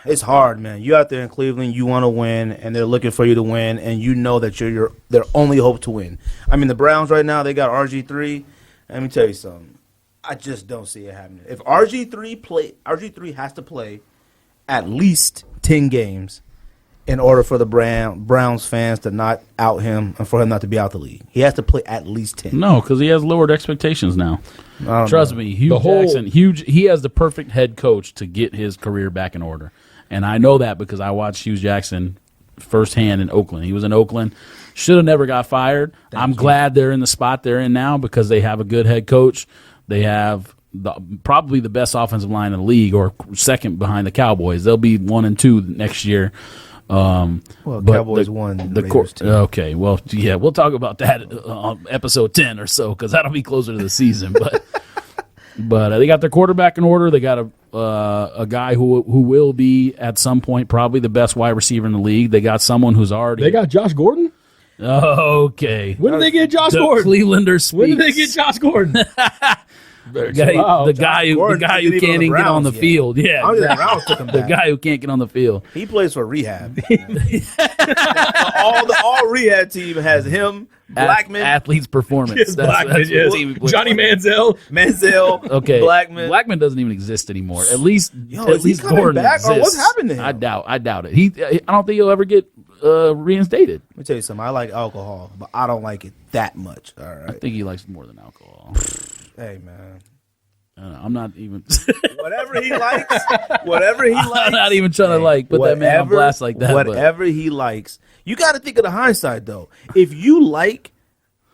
it's hard, man. You out there in Cleveland, you want to win, and they're looking for you to win, and you know that you're their only hope to win. I mean, the Browns right now, they got RG3. Let me tell you something. I just don't see it happening. If RG3 has to play at least 10 games in order for the Browns fans to not out him and for him not to be out the league. He has to play at least 10. No, because he has lowered expectations now. Trust me, Hugh Jackson, he has the perfect head coach to get his career back in order. And I know that because I watched Hugh Jackson firsthand in Oakland. He was in Oakland. Should have never got fired. I'm glad they're in the spot they're in now because they have a good head coach. They have probably the best offensive line in the league, or second behind the Cowboys. They'll be 1 and 2 next year. Cowboys won the Raiders team. Okay, well, yeah, we'll talk about that on episode 10 or so because that'll be closer to the season. But they got their quarterback in order. They got a guy who will be at some point probably the best wide receiver in the league. They got someone who's already. They got Josh Gordon. Okay. When did they get Josh Gordon? Clevelander speaks. When did they get Josh Gordon? The guy who can't even get on the field. Yeah, the guy who can't get on the field. He plays for rehab. all rehab team has him, Blackman, Athletes Performance. Yes, Blackman, yes. Johnny Manziel. Okay, Blackman doesn't even exist anymore. At least Gordon back, exists. or what's happened to him? I doubt it. I don't think he'll ever get reinstated. Let me tell you something. I like alcohol, but I don't like it that much. All right. I think he likes more than alcohol. Hey, man. I'm not even. Whatever he likes. I'm not even trying to put that man on blast like that. Whatever he likes. You got to think of the hindsight, though. If you like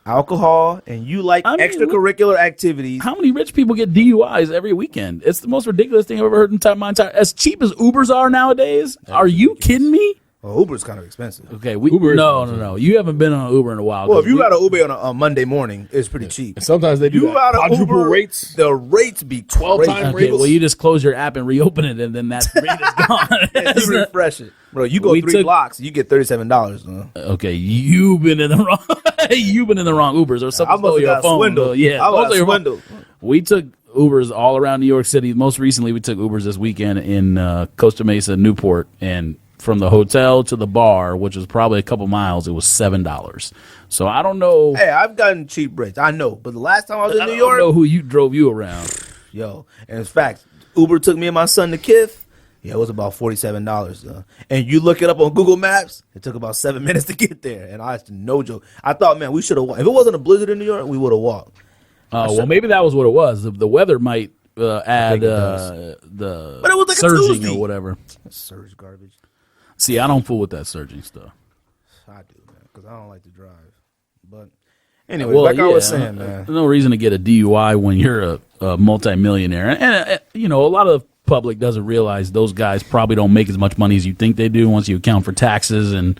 alcohol and you like extracurricular activities. How many rich people get DUIs every weekend? It's the most ridiculous thing I've ever heard in my entire. As cheap as Ubers are nowadays. Are you kidding me? Well, Uber's kind of expensive. Okay, no. You haven't been on an Uber in a while. Well, if you got an Uber on a Monday morning, it's pretty cheap. And sometimes they do quadruple rates. The rates be 12 times. Okay, well, you just close your app and reopen it, and then that rate is gone. Yes, you refresh it, bro. You go 3 blocks, you get $37. Okay, you've been in the wrong. You've been in the wrong Ubers or something. I must have got swindled. Yeah, I was swindled. We took Ubers all around New York City. Most recently, we took Ubers this weekend in Costa Mesa, Newport, and from the hotel to the bar, which was probably a couple miles, it was $7. So I don't know. Hey, I've gotten cheap rates. I know. But the last time I was in New York. I don't know who drove you around. Yo. And in fact, Uber took me and my son to Kith. Yeah, it was about $47. And you look it up on Google Maps, it took about 7 minutes to get there. And I no joke. I thought, man, we should have walked. If it wasn't a blizzard in New York, we would have walked. Well, maybe that was what it was. The weather might add but it was like surging or whatever. That's surge garbage. See, I don't fool with that surging stuff. I do, man, because I don't like to drive. But Anyway, like I was saying, man. No reason to get a DUI when you're a multimillionaire. And you know, a lot of the public doesn't realize those guys probably don't make as much money as you think they do once you account for taxes and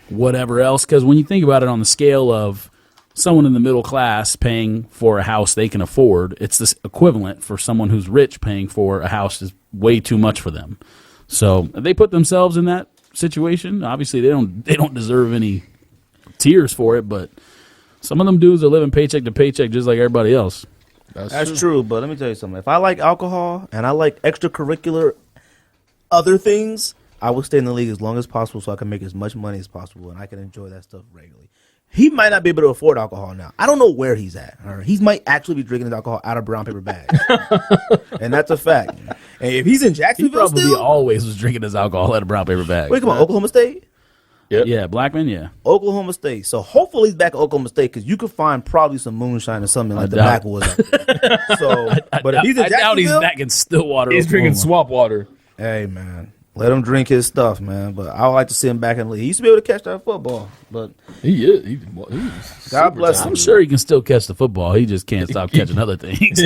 whatever else. Because when you think about it on the scale of someone in the middle class paying for a house they can afford, it's this equivalent for someone who's rich paying for a house is way too much for them. So if they put themselves in that situation, obviously they don't deserve any tears for it, but some of them dudes are living paycheck to paycheck just like everybody else. That's true, but let me tell you something. If I like alcohol and I like extracurricular other things, I will stay in the league as long as possible so I can make as much money as possible and I can enjoy that stuff regularly. He might not be able to afford alcohol now. I don't know where he's at. All right? He might actually be drinking his alcohol out of brown paper bags. And that's a fact. And if he's in He Jacksonville probably still, always was drinking his alcohol out of brown paper bag. wait, come on, Oklahoma State? Yep. Yeah, Blackman, yeah. Oklahoma State. So hopefully he's back at Oklahoma State because you could find probably some moonshine or something like the doubt backwoods. So, but if he's in I doubt he's Jacksonville, back in Stillwater. He's drinking Oklahoma. swamp water. hey man, let him drink his stuff, man. But I would like to see him back in the league. He used to be able to catch that football, but He is. He's God bless I'm him. sure he can still catch the football. He just can't stop catching other things.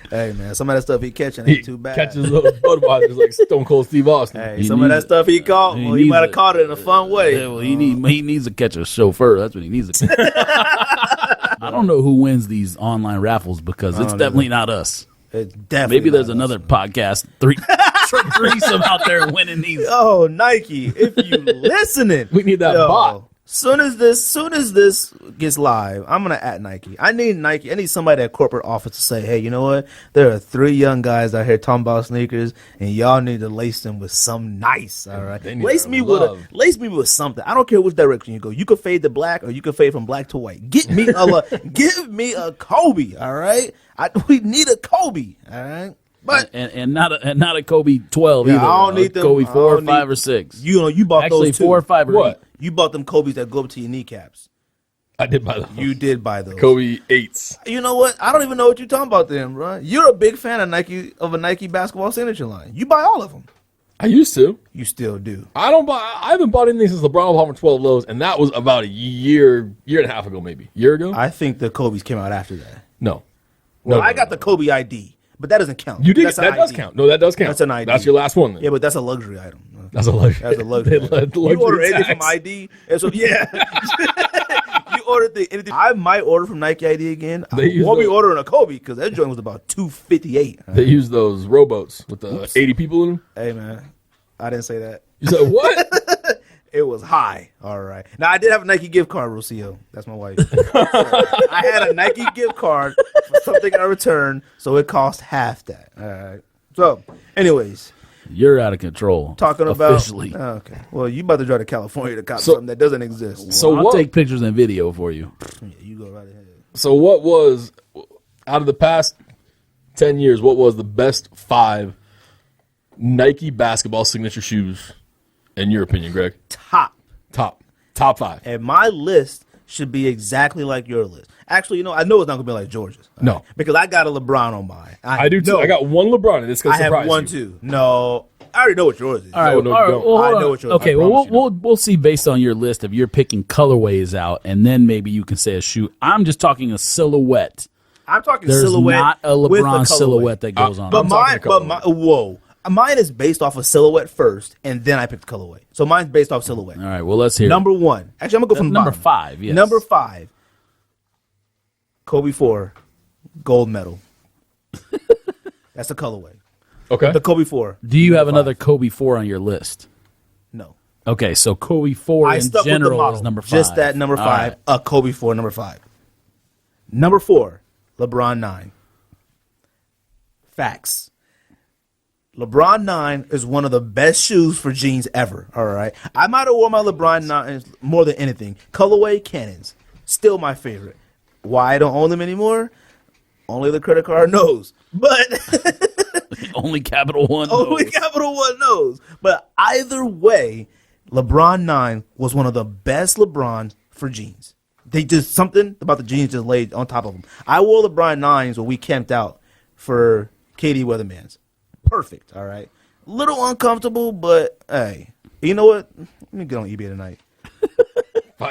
Hey man, some of that stuff he catching ain't too bad. Catches little Budweiser's like Stone Cold Steve Austin. Hey, He some of that needs stuff he caught, well, he needs might have it. caught it in a fun way. Yeah, well, he needs to catch a chauffeur. That's what he needs to catch. I don't know who wins these online raffles because it's definitely not us. It's definitely Maybe there's not another us. podcast, threesome out there winning these. Oh, Nike, if you listening, We need that bot. Soon as this gets live, I'm gonna at Nike. I need somebody at corporate office to say, hey, you know what? There are 3 young guys out here talking about sneakers, and y'all need to lace them with some nice. All right, They need lace to me love. with something. I don't care which direction you go. You could fade to black, or you could fade from black to white. Give me a Kobe. All right, we need a Kobe. All right. But And not a Kobe 12 Yeah, either. I don't need them. Kobe I 4, don't 5, need- or 6. you bought Actually, those too. 4 or 5 or What? 8. You bought them Kobe's that go up to your kneecaps. I did buy those. You did buy those. Kobe 8s. You know what? I don't even know what you're talking about them, bro. You're a big fan of a Nike basketball signature line. You buy all of them. I used to. You still do. I haven't bought anything since LeBron Palmer 12 lows, and that was about a year and a half ago, maybe. Year ago? I think the Kobe's came out after that. No. No, I got the Kobe ID, but that doesn't count. You did. That's an That does ID. count. No, that does count. That's an ID. That's your last one. Then. Yeah, but that's a luxury item. That's a luxury. That's a luxury. They item. let the You order luxury anything tax. from ID, and so yeah. You ordered anything. I might order from Nike ID again. I They use won't be the- ordering a Kobe because that joint was about $258. They use those rowboats with the 80 people in them. Hey man, I didn't say that. You said what? It was high. All right. Now I did have a Nike gift card, Rocio. That's my wife. I had a Nike gift card for something I returned, so it cost half that. All right. So, anyways, You're out of control. talking about officially. Okay. Well, you about to drive to California to cop So- something that doesn't exist. So I'll what? take pictures and video for you. Yeah, you go right ahead. So what was out of the past 10 years? What was the best 5 Nike basketball signature shoes in your opinion, Greg? Top. Top 5. And my list should be exactly like your list. Actually, I know it's not gonna be like George's. all No. right? Because I got a LeBron on mine. I do too. know. I got one LeBron, and it's gonna I have surprise one you. too. No, I already know what yours is. All right, no, all right. don't. Well, I hold know on. what you're- Okay, I well, promise you we'll see based on your list if you're picking colorways out, and then maybe you can say a shoe. I'm just talking a silhouette. I'm talking There's silhouette. not a with LeBron colorway. silhouette that goes on. But I'm talking mine is based off of silhouette first, and then I picked colorway. So mine's based off silhouette. All right, well, let's hear Number 1. Actually, I'm gonna go from the number bottom. 5. Yes. Number 5. Kobe 4, gold medal. That's the colorway. Okay. The Kobe 4. Do you have Number another 5. Kobe 4 on your list? No. Okay, so Kobe 4 I in stuck with the general model. is number 5. Just that number All 5. right. A Kobe 4, number 5. Number 4, LeBron 9. Facts. LeBron 9 is one of the best shoes for jeans ever. All right. I might have worn my LeBron 9 more than anything. Colorway Cannons. Still my favorite. Why I don't own them anymore? Only the credit card knows. But Only Capital One. only knows. Capital One knows. But either way, LeBron 9 was one of the best LeBrons for jeans. They just something about the jeans just laid on top of them. I wore LeBron 9s when we camped out for KD Weatherman's. Perfect, all right. Little uncomfortable, but hey, you know what? Let me get on eBay tonight.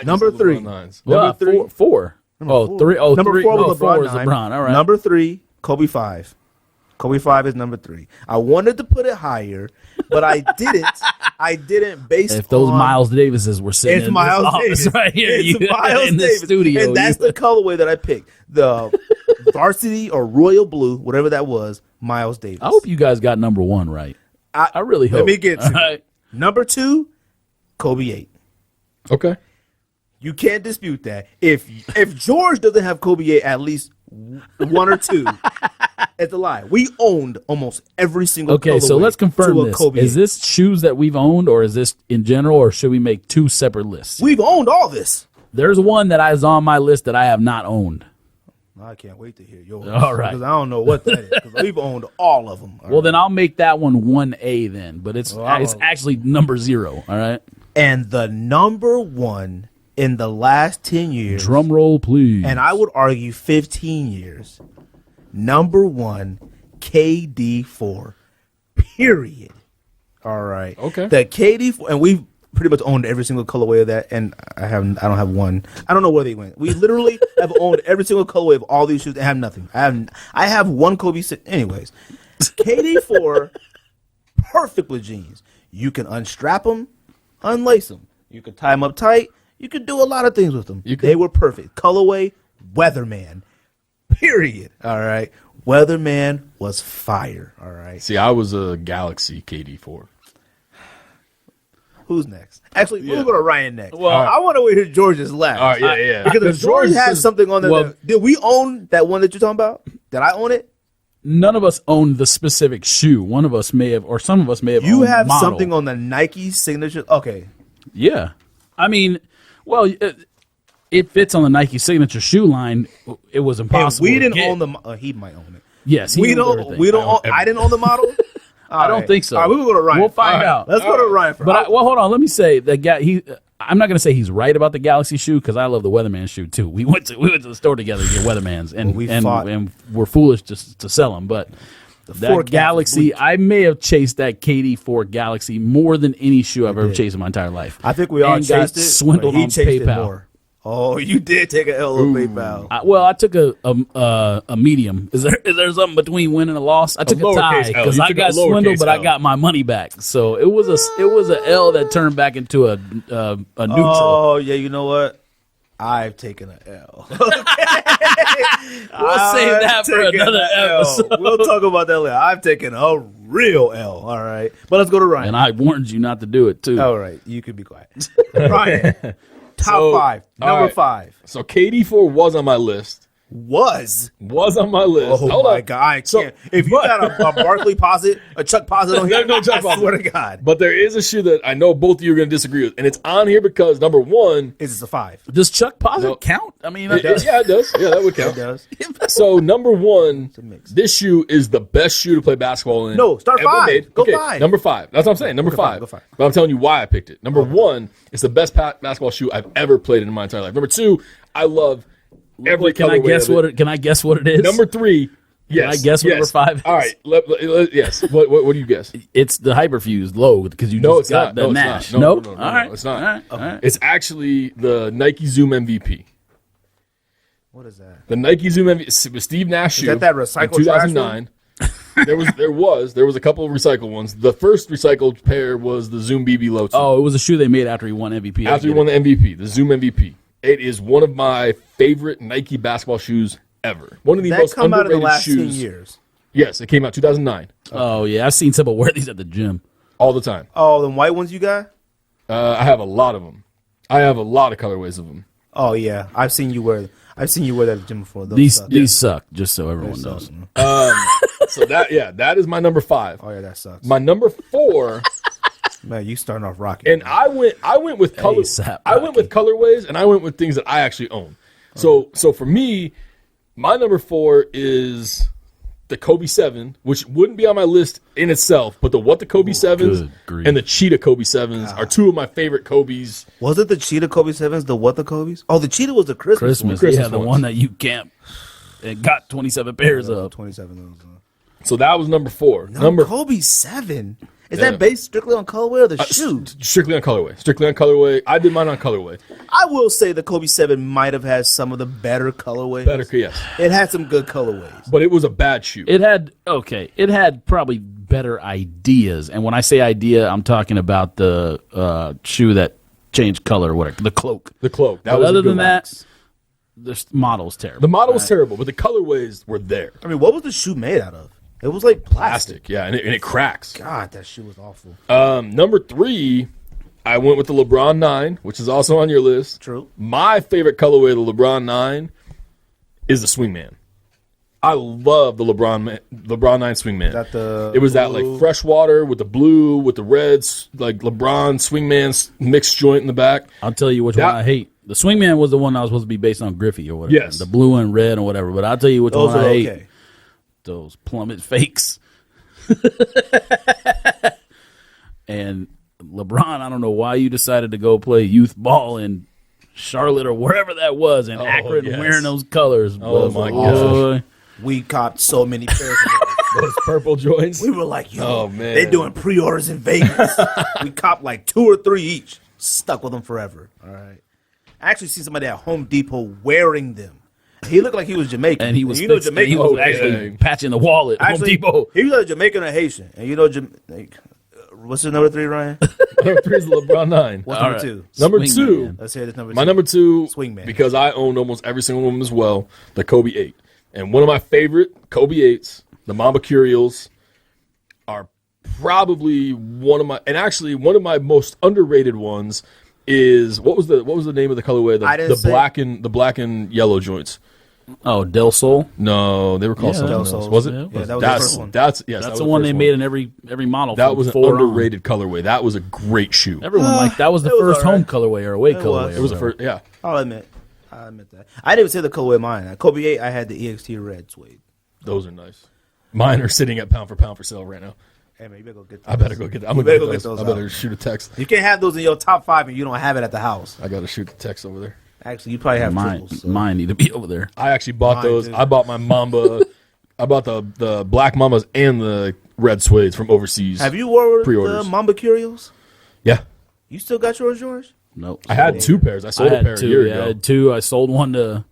Number 3. Well, Number 3. four. Four. Three. Oh, Number three. 4 Oh, was four LeBron. is 9. LeBron. All right. Number 3, Kobe 5. Kobe 5 is number 3. I wanted to put it higher, but I didn't. I didn't based If those on Miles Davises were sitting it's in Miles this office Davis right here, It's Miles in the Davis. studio, and that's the colorway that I picked. The varsity or royal blue, whatever that was. Miles Davis. I hope you guys got number 1 right. I really hope. Let me get to All it. right. Number 2, Kobe 8. Okay. You can't dispute that. If George doesn't have Kobe 8 at least 1 or 2, it's a lie. We owned almost every single. Okay, so colorway let's confirm to a this. Kobe Is 8. this shoes that we've owned, or is this in general, or should we make 2 separate lists? We've owned all this. There's one that is on my list that I have not owned. I can't wait to hear yours. All right. Because I don't know what that is. Because we've owned all of them. Well, then I'll make that one 1A then, but it's actually number 0. All right. And the number 1 in the last 10 years, Drum roll, please. and I would argue 15 years, number 1, KD4, period. All right. Okay. The KD4, and we've pretty much owned every single colorway of that, and I don't have one. I don't know where they went. We literally have owned every single colorway of all these shoes and have nothing. I have one Kobe. Anyways, KD4, perfect with jeans. You can unstrap them, unlace them. You can tie them up tight. You could do a lot of things with them. They were perfect. Colorway, Weatherman, period. All right. Weatherman was fire. All right. See, I was a Galaxy KD4. Who's next? Actually, we'll go to Ryan next. Well, I want to wait till George's last. All right, yeah. Because if George has something on there, did we own that one that you're talking about? Did I own it? None of us owned the specific shoe. One of us may have, or some of us may have. You owned have model. something on the Nike signature? Okay. Yeah, I mean, well, it fits on the Nike signature shoe line. It was And impossible. we to didn't get. own the. He might own it. Yes, he We owns don't. everything. We don't. I didn't own the model. I don't think so. All right, we'll go to Ryan. We'll find out. Let's go to Ryan first. But well, hold on. Let me say that guy. I'm not going to say he's right about the Galaxy shoe because I love the Weatherman shoe too. We went to the store together to get Weathermans, and and we're foolish to sell them. But that Galaxy, I may have chased that KD4 Galaxy more than any shoe I've ever chased in my entire life. I think we all chased it. Swindled but he on chased it PayPal. more. Oh, you did take an L on PayPal. I took a medium. Is there something between win and a loss? I took a tie lowercase L. because You I took got a lowercase swindled, but I L. got my money back. So it was a L that turned back into a neutral. Oh yeah, you know what? I've taken an L. We'll save that for another episode. We'll talk about that later. I've taken a real L. All right, but let's go to Ryan. And I warned you not to do it too. All right, you could be quiet. Ryan, top 5, number all right. 5 So KD4 was on my list. was. On my list. Oh Hold my on. God! I can't. So- if you got a Barkley posit, a Chuck posit on here, No Chuck I posit. swear to God, But there is a shoe that I know both of you are going to disagree with, and it's on here because number 1. it's a 5. Does Chuck Posit No. count? I mean, Yeah, it does. Yeah, that would It count. does. So number 1, a mix. this shoe is the best shoe to play basketball in. No, start ever 5. made. Go Okay, 5. Number 5. That's what I'm saying. Number Go 5. go 5. But I'm telling you why I picked it. Number 1, it's the best basketball shoe I've ever played in my entire life. Number 2, I love every can I colorway guess of it. what? Can I guess what it is? Number 3. Yes. Can I guess what number 5 is? All right. Yes. What do you guess? It's the Hyperfuse low because you No, just it's got not. the No, it's Nash. not. No, Nope. no, no, All no, right. it's not. All right. All right. It's actually the Nike Zoom MVP. What is that? The Nike Zoom MVP with Steve Nash shoe. that recycled in trash 2009. there was a couple of recycled ones. The first recycled pair was the Zoom BB Low 2. Oh, it was a shoe they made after he won MVP. After he won the MVP, the Zoom MVP. It is one of my favorite Nike basketball shoes ever. One of the That most come out in underrated the last 10 shoes. years. Yes, it came out 2009. Oh yeah, I've seen people wear these at the gym. All the time. Oh, the white ones you got? I have a lot of them. I have a lot of colorways of them. Oh yeah, I've seen you wear that at the gym before. Those These suck. these suck, just so everyone They knows. suck. So that is my number 5. Oh yeah, that sucks. My number 4, Man, you starting off rocking. and I went with color. ASAP I went with colorways, and I went with things that I actually own. So for me, my number 4 is the Kobe 7, which wouldn't be on my list in itself, but the Kobe 7s good grief. and the Cheetah Kobe 7s are 2 of my favorite Kobe's. Was it the Cheetah Kobe 7s? The what the Kobe's? Oh, the Cheetah was the Christmas one. Christmas, the ones. one that you can't. It got 27 pairs of. 27 of those. 27. So that was number 4. Number Kobe 7. Is that based strictly on colorway or the shoe? Strictly on colorway. Strictly on colorway. I did mine on colorway. I will say the Kobe 7 might have had some of the better colorways. Yes. It had some good colorways. But it was a bad shoe. It had probably better ideas. And when I say idea, I'm talking about the shoe that changed color or whatever. The cloak. That was other a good than one. that, the model's terrible. The model was terrible, but the colorways were there. I mean, what was the shoe made out of? It was like plastic. Yeah, and it cracks. God, that shoe was awful. Number 3, I went with the LeBron 9, which is also on your list. True. My favorite colorway of the LeBron 9 is the Swingman. I love the LeBron 9 Swingman. It was that like freshwater with the blue, with the reds, like LeBron Swingman mixed joint in the back. I'll tell you which one I hate. The Swingman was the one that was supposed to be based on Griffey or whatever. Yes. The blue and red or whatever. But I'll tell you which Those one are I hate. okay. Those plummet fakes. And LeBron, I don't know why you decided to go play youth ball in Charlotte or wherever that was in Akron wearing those colors. Oh, my gosh. We copped so many pairs of Those purple joints. We were like, yo, Oh, man. they doing pre-orders in Vegas. We copped like 2 or 3 each. Stuck with them forever. All right. I actually see somebody at Home Depot wearing them. He looked like he was Jamaican. And he was, you know, Jamaican he was was actually patching the wall at Home Depot. He was a Jamaican or Haitian. And you know, what's his number 3, Ryan? Number 3 is the LeBron 9. What's All number right. 2? Number Swingman. 2. Let's hear this number 2. My number 2, Swingman. because I owned almost every single one of them as well, the Kobe 8. And one of my favorite Kobe 8s, the Mamba Curials, are probably one of my most underrated ones is what was the name of the colorway? The black and yellow joints. Oh, Del Sol? No, they were called something Del else. Sol. Was it? Yeah, that was the first one. That's the one they made in every model. That was an four on. underrated colorway. That was a great shoe. Everyone liked that was the it was first all right. home colorway or away colorway. It was the first, yeah. I'll admit that. I didn't even say the colorway mine. Kobe 8, I had the EXT red suede. Those are nice. Mine are sitting at pound for sale right now. Hey, man, you better go get those. I better go get them. I'm You gonna better get go those. get I those better out. shoot a text. You can't have those in your top 5 and you don't have it at the house. I gotta shoot the text over there. Actually, you probably have triples. So. Mine need to be over there. I actually bought Mine those. too. I bought my Mamba. I bought the black Mambas and the red suedes from overseas. Have you wore the Pre-orders. Mamba Curios? Yeah. You still got yours, George? Nope. I had 2 pairs. I sold a pair a year ago. I had 2. I sold one to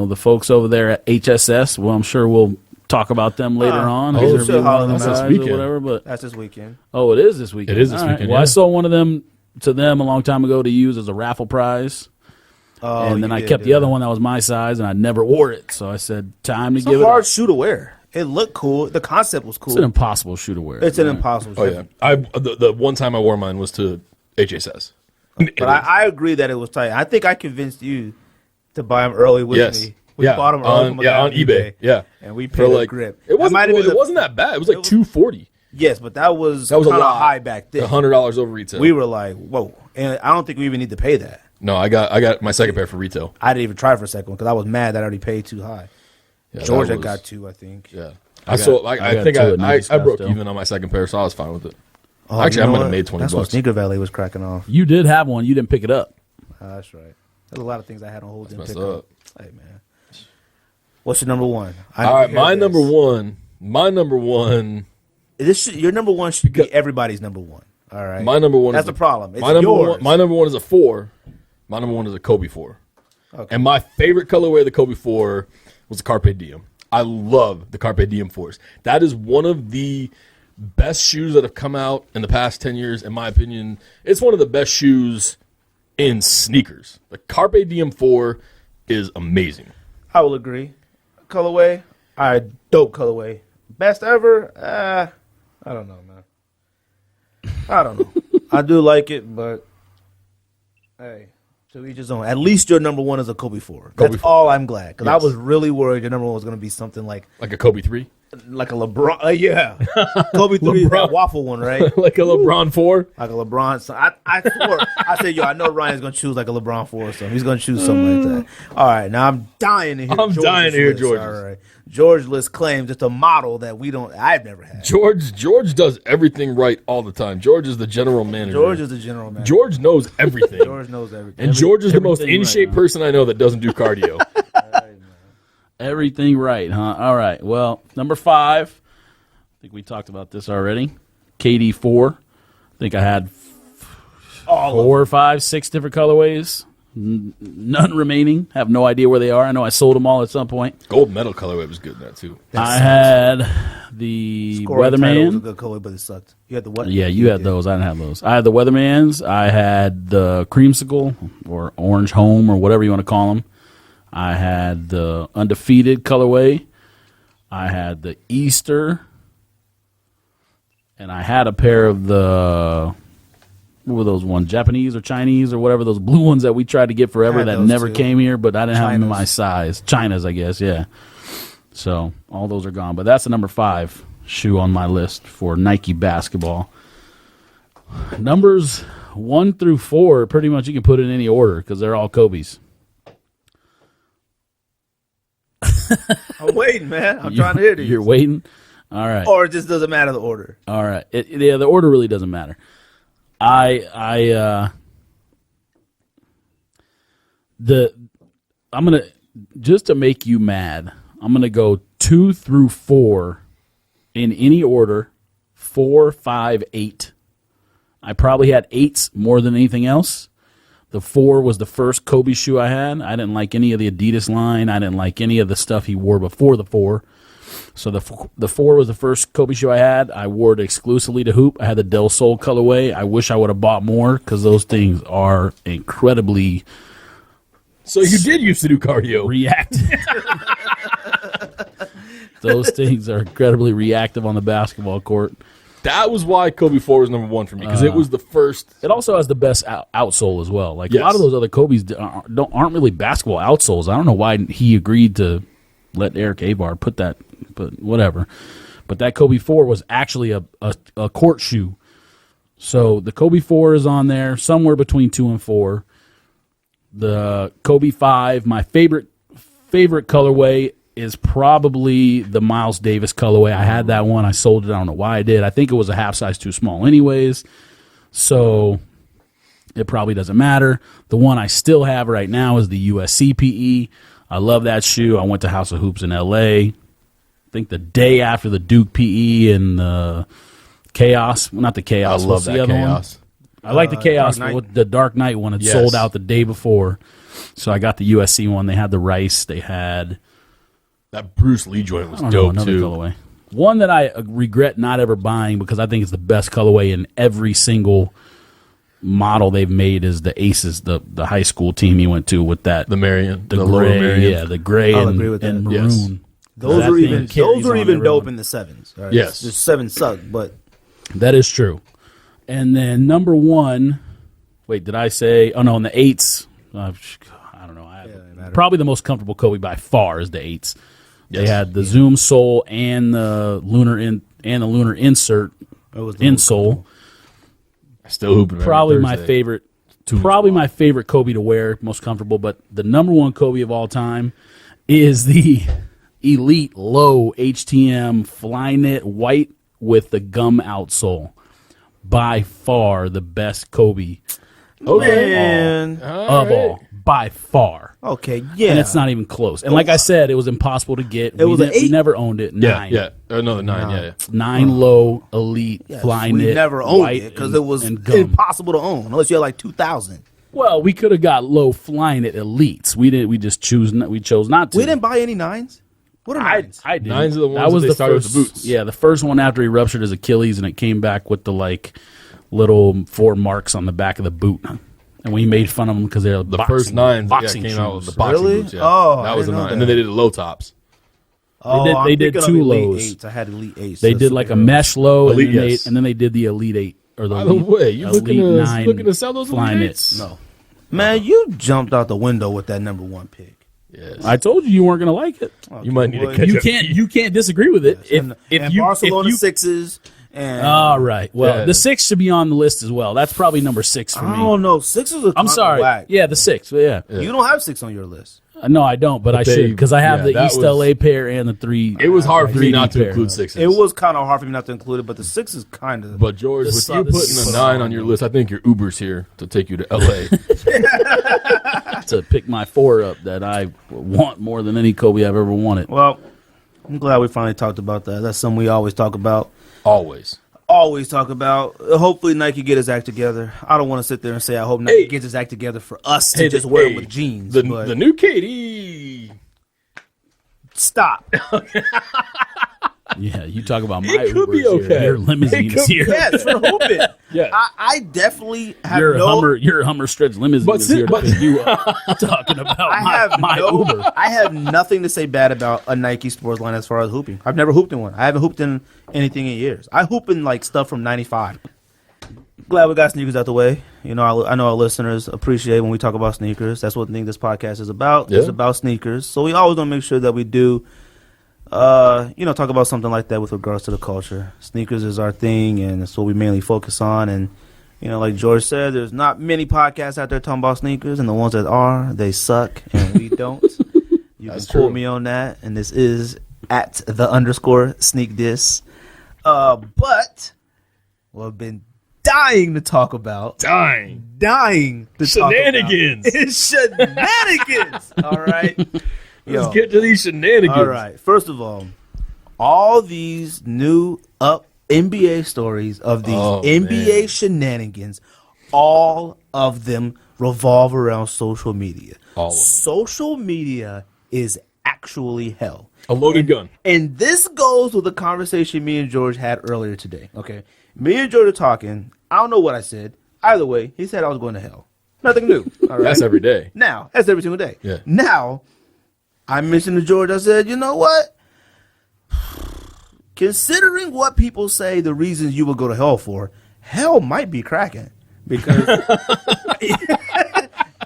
the folks over there at HSS. Well, I'm sure we'll talk about them later on. oh, Interview sure, one of them that's this guys or weekend. whatever. But That's this weekend. it is this weekend. It is this All right. weekend, Well, yeah. I sold one of them to them a long time ago to use as a raffle prize. Oh, And then you I did kept do the other that. one that was my size, and I never wore it. So I said, time to It's give a it hard up. shoe to wear. It looked cool. The concept was cool. It's an impossible shoe to wear. It's an impossible Oh shoe. yeah. The one time I wore mine was to HSS. But I agree that it was tight. I think I convinced you to buy them early with Yes. me. We Yeah. bought them early from a guy on eBay. Yeah. And we For paid a like grip. It wasn't. might have been It wasn't that bad. It was like was- $240. Yes, but that was That was a kind of lot. high back then. $100 over retail. We were like, whoa. And I don't think we even need to pay that. No, I got my second pair for retail. I didn't even try for a second one because I was mad that I already paid too high. Yeah, George that had was- got 2, I think. Yeah. I I got think two at Nike I broke still. even on my second pair, so I was fine with it. Oh, Actually, you I know might have what? made 20 That's when bucks. Sneaker Valley was cracking off. You did have one. You didn't pick it up. That's right. There's a lot of things I had on hold and That's pick messed up. Hey, man. What's your number 1? All right, my number one. Your number 1 should be everybody's number 1. All right. My number one. That's is the problem. It's my number yours. one. My number 1 is a 4. My number 1 is a Kobe 4. Okay. And my favorite colorway of the Kobe 4 was the Carpe Diem. I love the Carpe Diem 4s. That is one of the best shoes that have come out in the past 10 years, in my opinion. It's one of the best shoes in sneakers. The Carpe Diem 4 is amazing. I will agree. Colorway, all right, dope colorway. Best ever? I don't know, man. I don't know. I do like it, but hey, to each his own. At least your number 1 is a Kobe 4. That's Kobe 4. all I'm glad because I Yes. was really worried your number 1 was going to be something like Like a Kobe 3? a LeBron. Yeah, Kobe 3 is that waffle one, right? Like a LeBron 4? Like a LeBron. So I swore. I said, yo, I know Ryan's gonna choose like a LeBron 4 or something. He's gonna choose something like that. All right, now I'm dying to hear. dying to hear list. George's. All right, George list claims it's a model that I've never had. George does everything right all the time. George is the general manager. George is the general manager. George knows everything. George knows everything. And George is the most everything in shape right. person I know that doesn't do cardio. Everything right, huh? All right. Well, number 5. I think we talked about this already. KD4. I think I had 4, 5, 6 different colorways. None remaining. Have no idea where they are. I know I sold them all at some point. Gold medal colorway was good in that too. I had the Scoring title was a Weatherman. good color, but it sucked. You had the what? Yeah, you had those. I didn't have those. I had the Weathermans. I had the Creamsicle or Orange Home or whatever you want to call them. I had the Undefeated colorway. I had the Easter. And I had a pair of the, what were those ones, Japanese or Chinese or whatever, those blue ones that we tried to get forever that never came here, but I didn't have them in my size. China's, I guess, yeah. So all those are gone. But that's the number 5 shoe on my list for Nike basketball. Numbers 1 through 4, pretty much you can put in any order because they're all Kobe's. I'm waiting, man. I'm trying to hear these. You're waiting? All right. Or it just doesn't matter the order. All right. Yeah, the order really doesn't matter. I'm gonna, just to make you mad, I'm gonna go 2 through 4 in any order. 4, 5, 8. I probably had 8s more than anything else. The 4 was the first Kobe shoe I had. I didn't like any of the Adidas line. I didn't like any of the stuff he wore before the 4. So the 4 was the first Kobe shoe I had. I wore it exclusively to hoop. I had the Del Sol colorway. I wish I would have bought more because those things are incredibly. So you did used to do cardio. Reactive. Those things are incredibly reactive on the basketball court. That was why Kobe 4 was number 1 for me because it was the first. It also has the best outsole as well. Like Yes. a lot of those other Kobe's aren't really basketball outsoles. I don't know why he agreed to let Eric Abar put that, but whatever. But that Kobe 4 was actually a court shoe. So the Kobe 4 is on there, somewhere between 2 and 4. The Kobe 5, my favorite colorway is probably the Miles Davis colorway. I had that one. I sold it. I don't know why I did. I think it was a half size too small anyways. So it probably doesn't matter. The one I still have right now is the USC PE. I love that shoe. I went to House of Hoops in L.A. I think the day after the Duke PE and the Chaos. Well, not the Chaos. I love that Chaos. I like the Chaos, Dark but the Dark Knight one had sold out the day before. So I got the USC one. They had the Rice. They had That Bruce Lee joint was another dope too. colorway. One that I regret not ever buying because I think it's the best colorway in every single model they've made is the Aces, the high school team he went to with that The Marion, the gray, lower Marion. yeah, the gray I'll and, agree with that. and maroon. Yes. Those That were thing even carries on dope everyone. in the 7s. Right? Yes. The 7 sucked, but That is true. And then number 1, wait, did I say? Oh no, in the 8s. I don't know. Probably the most comfortable Kobe by far is the 8s. They had the Zoom sole and the lunar insert it was insole. I still hooping. Probably my favorite. Probably my favorite Kobe to wear, most comfortable. But the number 1 Kobe of all time is the Elite Low HTM Flyknit white with the gum outsole. By far the best Kobe Man. of all. By far. Okay, yeah. And it's not even close. And like I said, it was impossible to get. It was an we 8? never owned it. 9. Yeah. Another 9. Yeah. 9 low elite Flyknit. We never owned white it because it was and gum. impossible to own unless you had like 2,000. Well, we could have got low Flyknit elites. We didn't. We just chose not to. We didn't buy any 9s. What are 9s? I did. 9s are the ones that was that they the started first, with the boots. Yeah, the first one after he ruptured his Achilles, and it came back with the like little 4 marks on the back of the boot. And we made fun of them because they're The first 9s boxing came out with shoes. the boxing Really? boots. Yeah. Oh, that I was the didn't know 9. And then they did the low tops. Oh, they did I'm 2 thinking of Elite lows. 8s. I had Elite 8s. They did like a mesh low, Elite, and, then yes. and then they did the Elite 8 or the By the Elite, way, you Elite looking to sell those Elite Flyknits. No. Man, you jumped out the window with that number 1 pick. Yes. I told you weren't going to like it. You might need to Boy, catch up. You can't disagree with it. And Barcelona 6s. And All right. Well, Yeah. the 6 should be on the list as well. That's probably number 6 for I me. don't know. 6s are I'm sorry. whack. Yeah, the 6. Yeah. You don't have 6 on your list. No, I don't, but I should because I have the East LA pair and the 3. It was hard for me not to pair. include 6s. It was kind of hard for me not to include it, but the 6 is kind of. But George, with you putting a 9 on your list, I think your Uber's here to take you to LA to pick my 4 up that I want more than any Kobe I've ever wanted. Well, I'm glad we finally talked about that. That's something we always talk about. Always Talk about. Hopefully Nike get his act together. I don't want to sit there and say I hope Nike gets his act together for us to just wear them with jeans. The new KD. Stop. Yeah, you talk about my It could be Ubers okay. here. Your limousine is here. Yes, for hooping. Yeah. I definitely have Your Hummer stretch limousine is here to pick you up. Talking about my Uber. I have nothing to say bad about a Nike sports line as far as hooping. I've never hooped in one. I haven't hooped in anything in years. I hoop in like stuff from '95. Glad we got sneakers out the way. You know, I know our listeners appreciate when we talk about sneakers. That's what I think this podcast is about. Yeah. It's about sneakers. So we always want to make sure that we do, talk about something like that with regards to the culture. Sneakers is our thing, and that's what we mainly focus on. And, like George said, there's not many podcasts out there talking about sneakers, and the ones that are, they suck, and we don't. You That's can quote true. me on that, and this is at _sneakdiss. But we've been dying to talk about. Dying. Shenanigans. Talk about. It's shenanigans. All right. Let's get to these shenanigans. All right. First of all these new up NBA stories of these NBA shenanigans, all of them revolve around social media. All of them. Social media is actually hell. A loaded gun. And this goes with the conversation me and George had earlier today. Okay. Me and George are talking. I don't know what I said. Either way, he said I was going to hell. Nothing new. All right. That's every day. Now, that's every single day. Yeah. Now, I mentioned to George, I said, you know what? Considering what people say the reasons you would go to hell for, hell might be cracking. Because,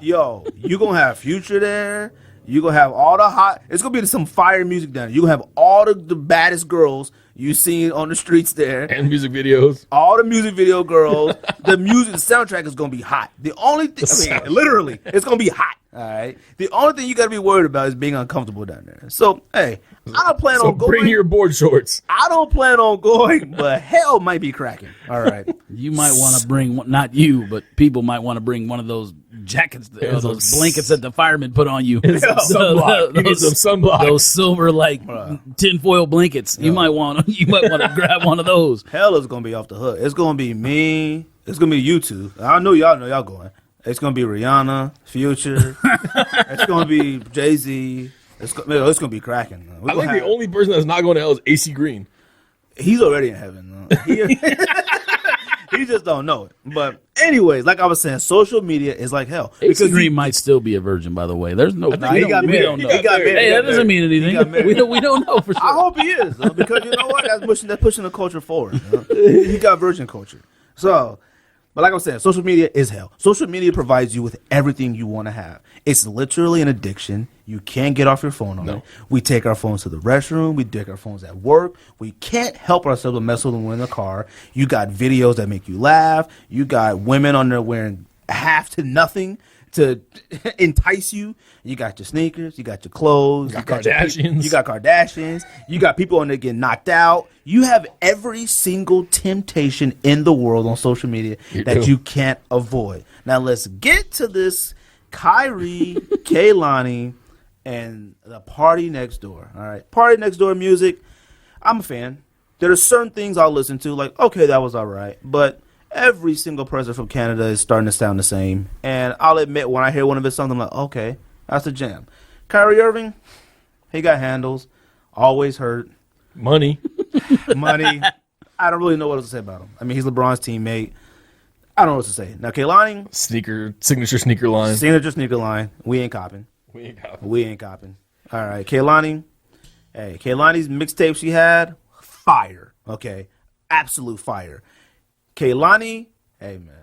you're going to have Future there. You're going to have all the it's going to be some fire music down there. You're going to have all the baddest girls you seen on the streets there. And music videos. All the music video girls. The soundtrack is going to be hot. The only thing, literally, it's going to be hot. All right. The only thing you got to be worried about is being uncomfortable down there. So, hey, I don't plan on going. Bring your board shorts. I don't plan on going, but hell might be cracking. All right. You might want to bring, not you, but people might want to bring one of those jackets, those blankets that the firemen put on you. Sunblock. You need some sunblock. Those silver tinfoil blankets. You might want to grab one of those. Hell is going to be off the hook. It's going to be me. It's going to be you two. I know y'all going. It's going to be Rihanna, Future. It's going to be Jay-Z. It's going to be cracking. I think the only person that's not going to hell is AC Green. He's already in heaven. He just don't know it. But anyways, like I was saying, social media is like hell. AC Green might still be a virgin, by the way. There's no. He got married. We don't know. He got married. Hey, that doesn't mean anything. We don't know for sure. I hope he is, though, because you know what? That's pushing the culture forward. He got virgin culture. So, but like I was saying, social media is hell. Social media provides you with everything you want to have. It's literally an addiction. You can't get off your phone on it. We take our phones to the restroom. We take our phones at work. We can't help ourselves but mess with them when we're in the car. You got videos that make you laugh. You got women on there wearing half to nothing to entice you. You got your sneakers. You got your clothes. You got Kardashians. You got Kardashians. You got people on there getting knocked out. You have every single temptation in the world on social media you can't avoid. Now let's get to this Kyrie, Kehlani, and the Party Next Door. All right. Party Next Door music, I'm a fan. There are certain things I'll listen to, like, okay, that was all right. But every single person from Canada is starting to sound the same. And I'll admit, when I hear one of his songs, I'm like, okay, that's a jam. Kyrie Irving, he got handles, always hurt. Money. I don't really know what else to say about him. I mean, he's LeBron's teammate. I don't know what to say. Now, Kehlani. Signature sneaker line. We ain't copping. All right, Kehlani. Hey, Kehlani's mixtape she had, fire. Okay, absolute fire. Kehlani, hey man.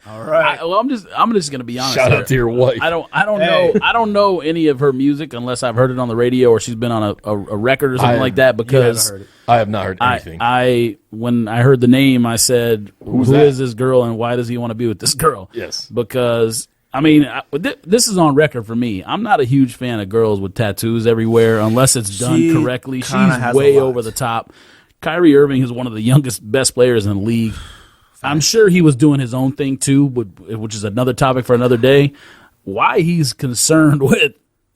All right. I'm just gonna be honest. Shout out to your wife. I don't know any of her music unless I've heard it on the radio or she's been on a record or something like that. Because I have not heard anything. When I heard the name, I said, "Who is this girl and why does he want to be with this girl?" Yes, because I mean, this is on record for me. I'm not a huge fan of girls with tattoos everywhere unless it's done correctly. She's way over the top. Kyrie Irving is one of the youngest, best players in the league. I'm sure he was doing his own thing too, which is another topic for another day. Why he's concerned with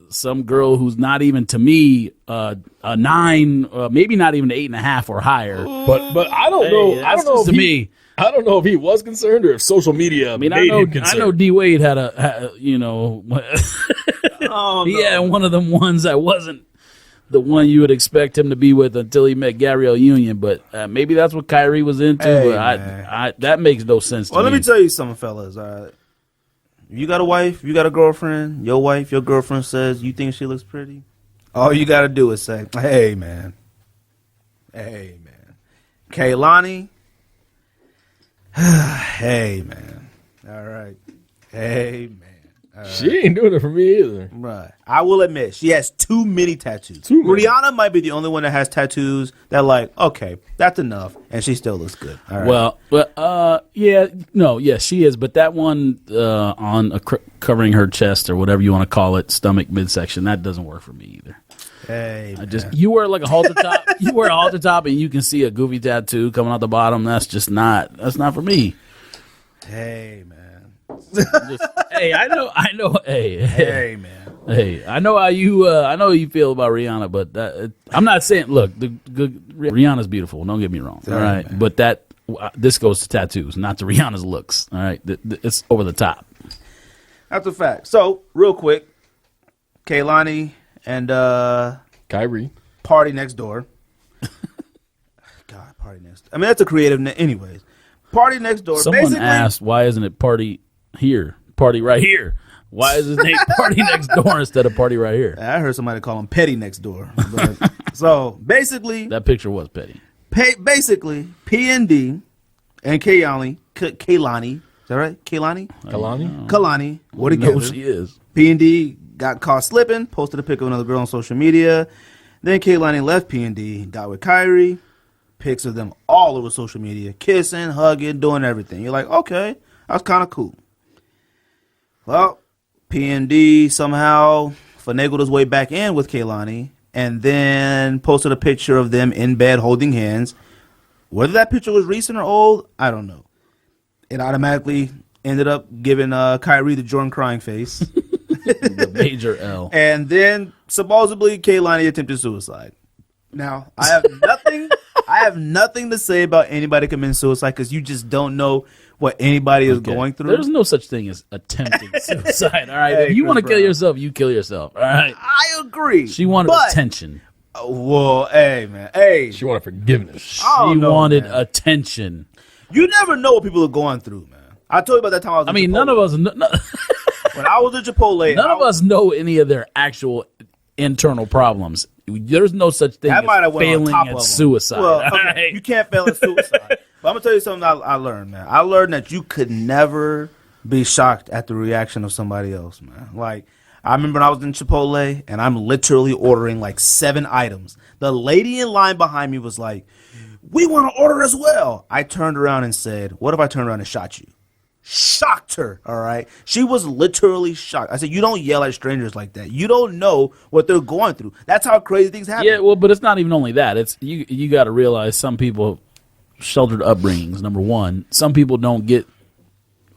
some girl who's not even, to me, a 9, maybe not even 8.5 or higher. But I don't know. I don't know I don't know if he was concerned or if social media made him concerned. I know D Wade had he had one of them ones that wasn't the one you would expect him to be with until he met Gabrielle Union, but maybe that's what Kyrie was into. Hey, but that makes no sense to me. Well, let me tell you something, fellas. All right. You got a wife, you got a girlfriend, your girlfriend says you think she looks pretty. All you got to do is say, hey, man. Hey, man. Kaylani. Hey, man. All right. Hey, man. Right. She ain't doing it for me either. Right. I will admit, she has too many tattoos. Rihanna might be the only one that has tattoos that, like, okay, that's enough, and she still looks good. All right. Well, she is, but that one covering her chest or whatever you want to call it, stomach midsection, that doesn't work for me either. Hey, you wear like a halter top. You wear a halter top, and you can see a goofy tattoo coming out the bottom. That's not for me. Hey, man. Hey, I know. Hey, man. Hey, I know how you feel about Rihanna, but I'm not saying. Look, Rihanna's beautiful. Don't get me wrong. All right, man. But this goes to tattoos, not to Rihanna's looks. All right, it's over the top. That's a fact. So, real quick, Kaylani and Kyrie party next door. God, party next. I mean, that's a creative. Anyways, party next door. Someone asked, why isn't it party here? Party right here. Why is his name Party Next Door instead of Party Right Here? I heard somebody call him Petty Next Door. But, so basically, that picture was petty. Basically, PND and Kaylani. Is that right? Kalani. What together? No, she is. PND got caught slipping. Posted a pic of another girl on social media. Then Kaylani left PND. Got with Kyrie. Pics of them all over social media, kissing, hugging, doing everything. You're like, okay, that's kind of cool. Well, PND somehow finagled his way back in with Kaylani and then posted a picture of them in bed holding hands. Whether that picture was recent or old, I don't know. It automatically ended up giving Kyrie the Jordan crying face. The major L. And then supposedly Kaylani attempted suicide. Now, I have nothing to say about anybody committing suicide because you just don't know what anybody is going through. There's no such thing as attempting suicide. All right, hey, if you want to kill yourself, you kill yourself. All right, I agree. She wanted attention. Well, hey man, hey, she wanted forgiveness. She wanted attention. You never know what people are going through, man. I told you about that time I was. None of us. When I was at Chipotle, none of us know any of their actual internal problems. There's no such thing as failing at suicide. Well, okay, you can't fail at suicide. But I'm going to tell you something I learned, man. I learned that you could never be shocked at the reaction of somebody else, man. Like, I remember when I was in Chipotle, and I'm literally ordering like 7 items. The lady in line behind me was like, we want to order as well. I turned around and said, what if I turned around and shot you? Shocked her, all right? She was literally shocked. I said, you don't yell at strangers like that. You don't know what they're going through. That's how crazy things happen. Yeah, well, but it's not even only that. It's you got to realize some people sheltered upbringings, number one. Some people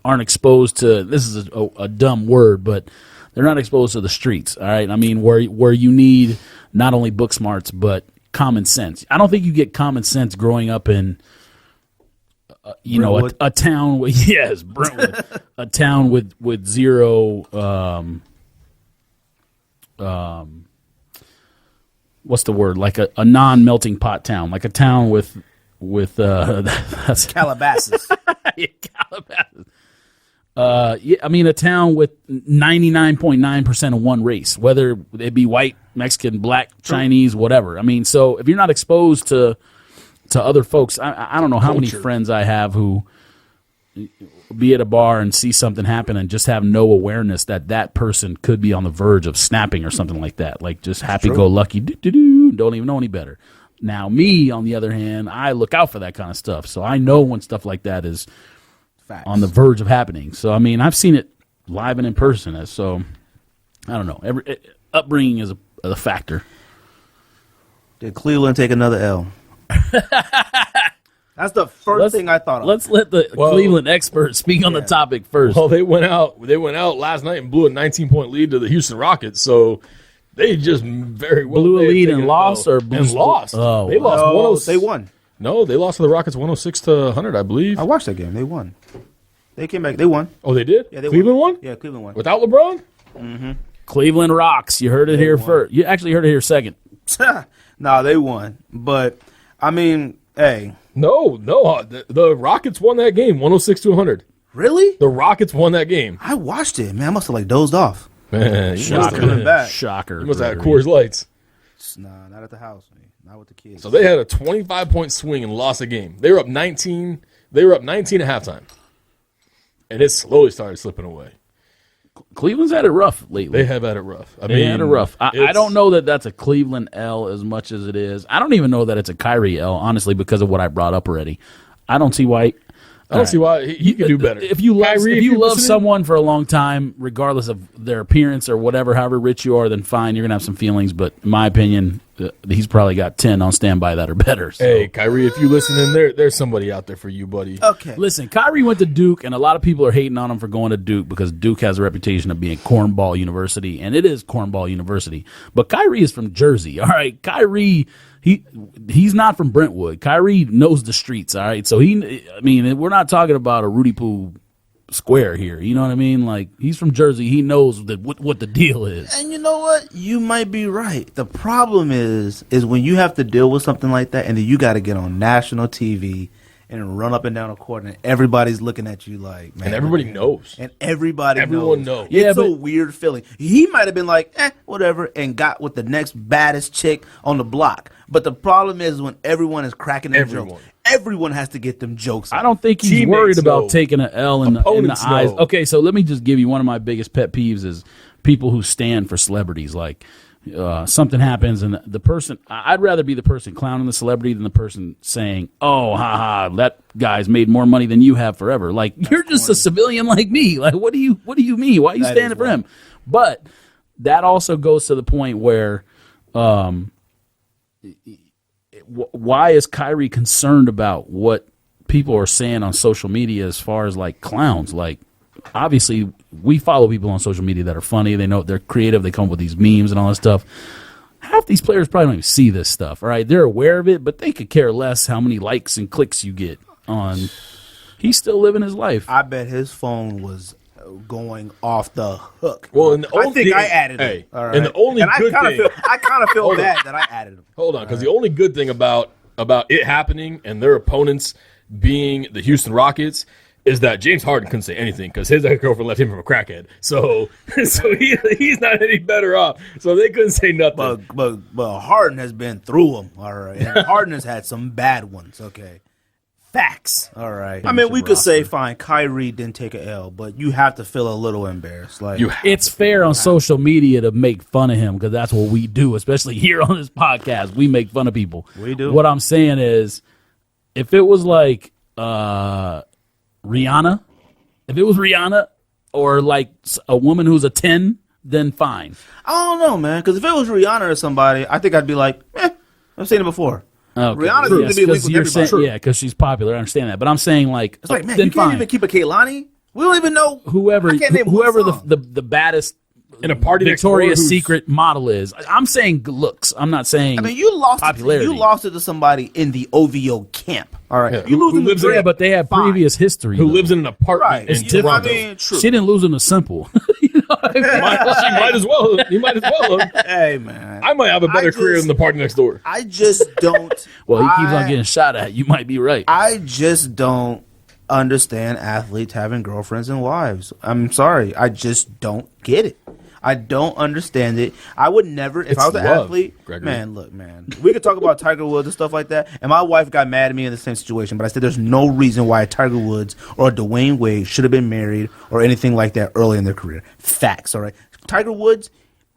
aren't exposed to, this is a dumb word, but they're not exposed to the streets, all right? I mean, where you need not only book smarts, but common sense. I don't think you get common sense growing up in a town with Brentwood, a town with zero what's the word, like a non-melting pot town, like a town with that's Calabasas. Yeah, Calabasas. A town with 99.9% of one race, whether it be white, Mexican, black, Chinese, whatever. I mean, so if you're not exposed to other folks, I don't know how many friends I have who be at a bar and see something happen and just have no awareness that person could be on the verge of snapping or something like that. Like just happy-go-lucky, don't even know any better. Now, me, on the other hand, I look out for that kind of stuff. So I know when stuff like that is on the verge of happening. So, I mean, I've seen it live and in person. So I don't know. Upbringing is a factor. Did Cleveland take another L? That's the first thing I thought of. Let's let the Cleveland experts speak on the topic first. Well, they went out last night and blew a 19-point lead to the Houston Rockets. So they just very well blew a lead and lost. lost. Oh, they lost 106. They won. No, they lost to the Rockets 106 to 100, I believe. I watched that game. They won. They came back. They won. Oh, they did? Yeah, they Cleveland won? Yeah, Cleveland won. Without LeBron? Mm-hmm. Cleveland rocks. You heard it here first. You actually heard it here second. Nah, they won. But, I mean, hey. No. The Rockets won that game 106 to 100. Really? The Rockets won that game. I watched it. Man, I must have, dozed off. Man, coming back. Shocker. You must have had Coors Lights. Nah, not at the house, man. Not with the kids. So they had a 25-point swing and lost a game. They were up 19. They were up 19 at halftime. And it slowly started slipping away. Cleveland's had it rough lately. They have had it rough. They had it rough. I don't know that that's a Cleveland L as much as it is. I don't even know that it's a Kyrie L, honestly, because of what I brought up already. I don't see why. I don't see why he could do better. If you love someone for a long time, regardless of their appearance or whatever, however rich you are, then fine, you're gonna have some feelings. But in my opinion, he's probably got 10 on standby that are better. So. Hey, Kyrie, if you listening, there's somebody out there for you, buddy. Okay. Listen, Kyrie went to Duke, and a lot of people are hating on him for going to Duke because Duke has a reputation of being cornball university, and it is cornball university. But Kyrie is from Jersey, all right? Kyrie, he's not from Brentwood. Kyrie knows the streets, all right? So we're not talking about a Rudy Poo square here. You know what I mean? Like, he's from Jersey. He knows what the deal is. And you know what? You might be right. The problem is when you have to deal with something like that, and then you got to get on national TV and run up and down a court, and everybody's looking at you like, man. And everybody knows. And everyone knows. Yeah, it's a weird feeling. He might have been like, whatever, and got with the next baddest chick on the block. But the problem is when everyone is cracking them jokes. Everyone has to get them jokes out. I don't think he's Teammates worried about know. taking an L in the eyes. Know. Okay, so let me just give you one of my biggest pet peeves is people who stand for celebrities. Like something happens and the person, I'd rather be the person clowning the celebrity than the person saying, oh, haha, that guy's made more money than you have forever. Like, you're just a civilian like me. Like, what do you mean? Why are you standing for him? But that also goes to the point where why is Kyrie concerned about what people are saying on social media as far as like clowns? Like, obviously, we follow people on social media that are funny. They know they're creative. They come up with these memes and all that stuff. Half these players probably don't even see this stuff. All right, they're aware of it, but they could care less how many likes and clicks you get on. He's still living his life. I bet his phone was going off the hook. Well, and I added it. All right. And the only good thing, I kind of feel bad that I added him. Hold on, because the only good thing about it happening and their opponents being the Houston Rockets is that James Harden couldn't say anything because his ex-girlfriend left him from a crackhead. So he's not any better off. So they couldn't say nothing. But Harden has been through them, all right. And Harden has had some bad ones, okay. Facts, all right. I mean, we could say, fine, Kyrie didn't take an L, but you have to feel a little embarrassed. Like, it's fair on social media to make fun of him because that's what we do, especially here on this podcast. We make fun of people. We do. What I'm saying is, if it was like Rihanna, or like a woman who's a 10, then fine. I don't know, man, because if it was Rihanna or somebody, I think I'd be like, I've seen it before. Okay. Rihanna seems to be illegal with everybody. Yeah, because she's popular. I understand that. But I'm saying, like, it's like, man, then you can't fine. even keep a Kehlani? We don't even know. Whoever the baddest in a party Victoria's Secret model is. I'm saying looks. I'm not saying. I mean, you lost popularity. You lost it to somebody in the OVO camp. All right, Yeah. You lose who lives in, but they have previous history. Who though. lives in an apartment in Toronto? I mean, true. She didn't lose in a simple. You know what I mean? She might as well. You might as well. Hey, man. I might have a better career than the party next door. I just don't. Well, he keeps on getting shot at. You might be right. I just don't understand athletes having girlfriends and wives. I'm sorry. I just don't get it. I don't understand it. I would never, if I was an athlete, Gregory. man, look, man, we could talk about Tiger Woods and stuff like that, and my wife got mad at me in the same situation, but I said there's no reason why a Tiger Woods or a Dwayne Wade should have been married or anything like that early in their career. Facts, all right? Tiger Woods,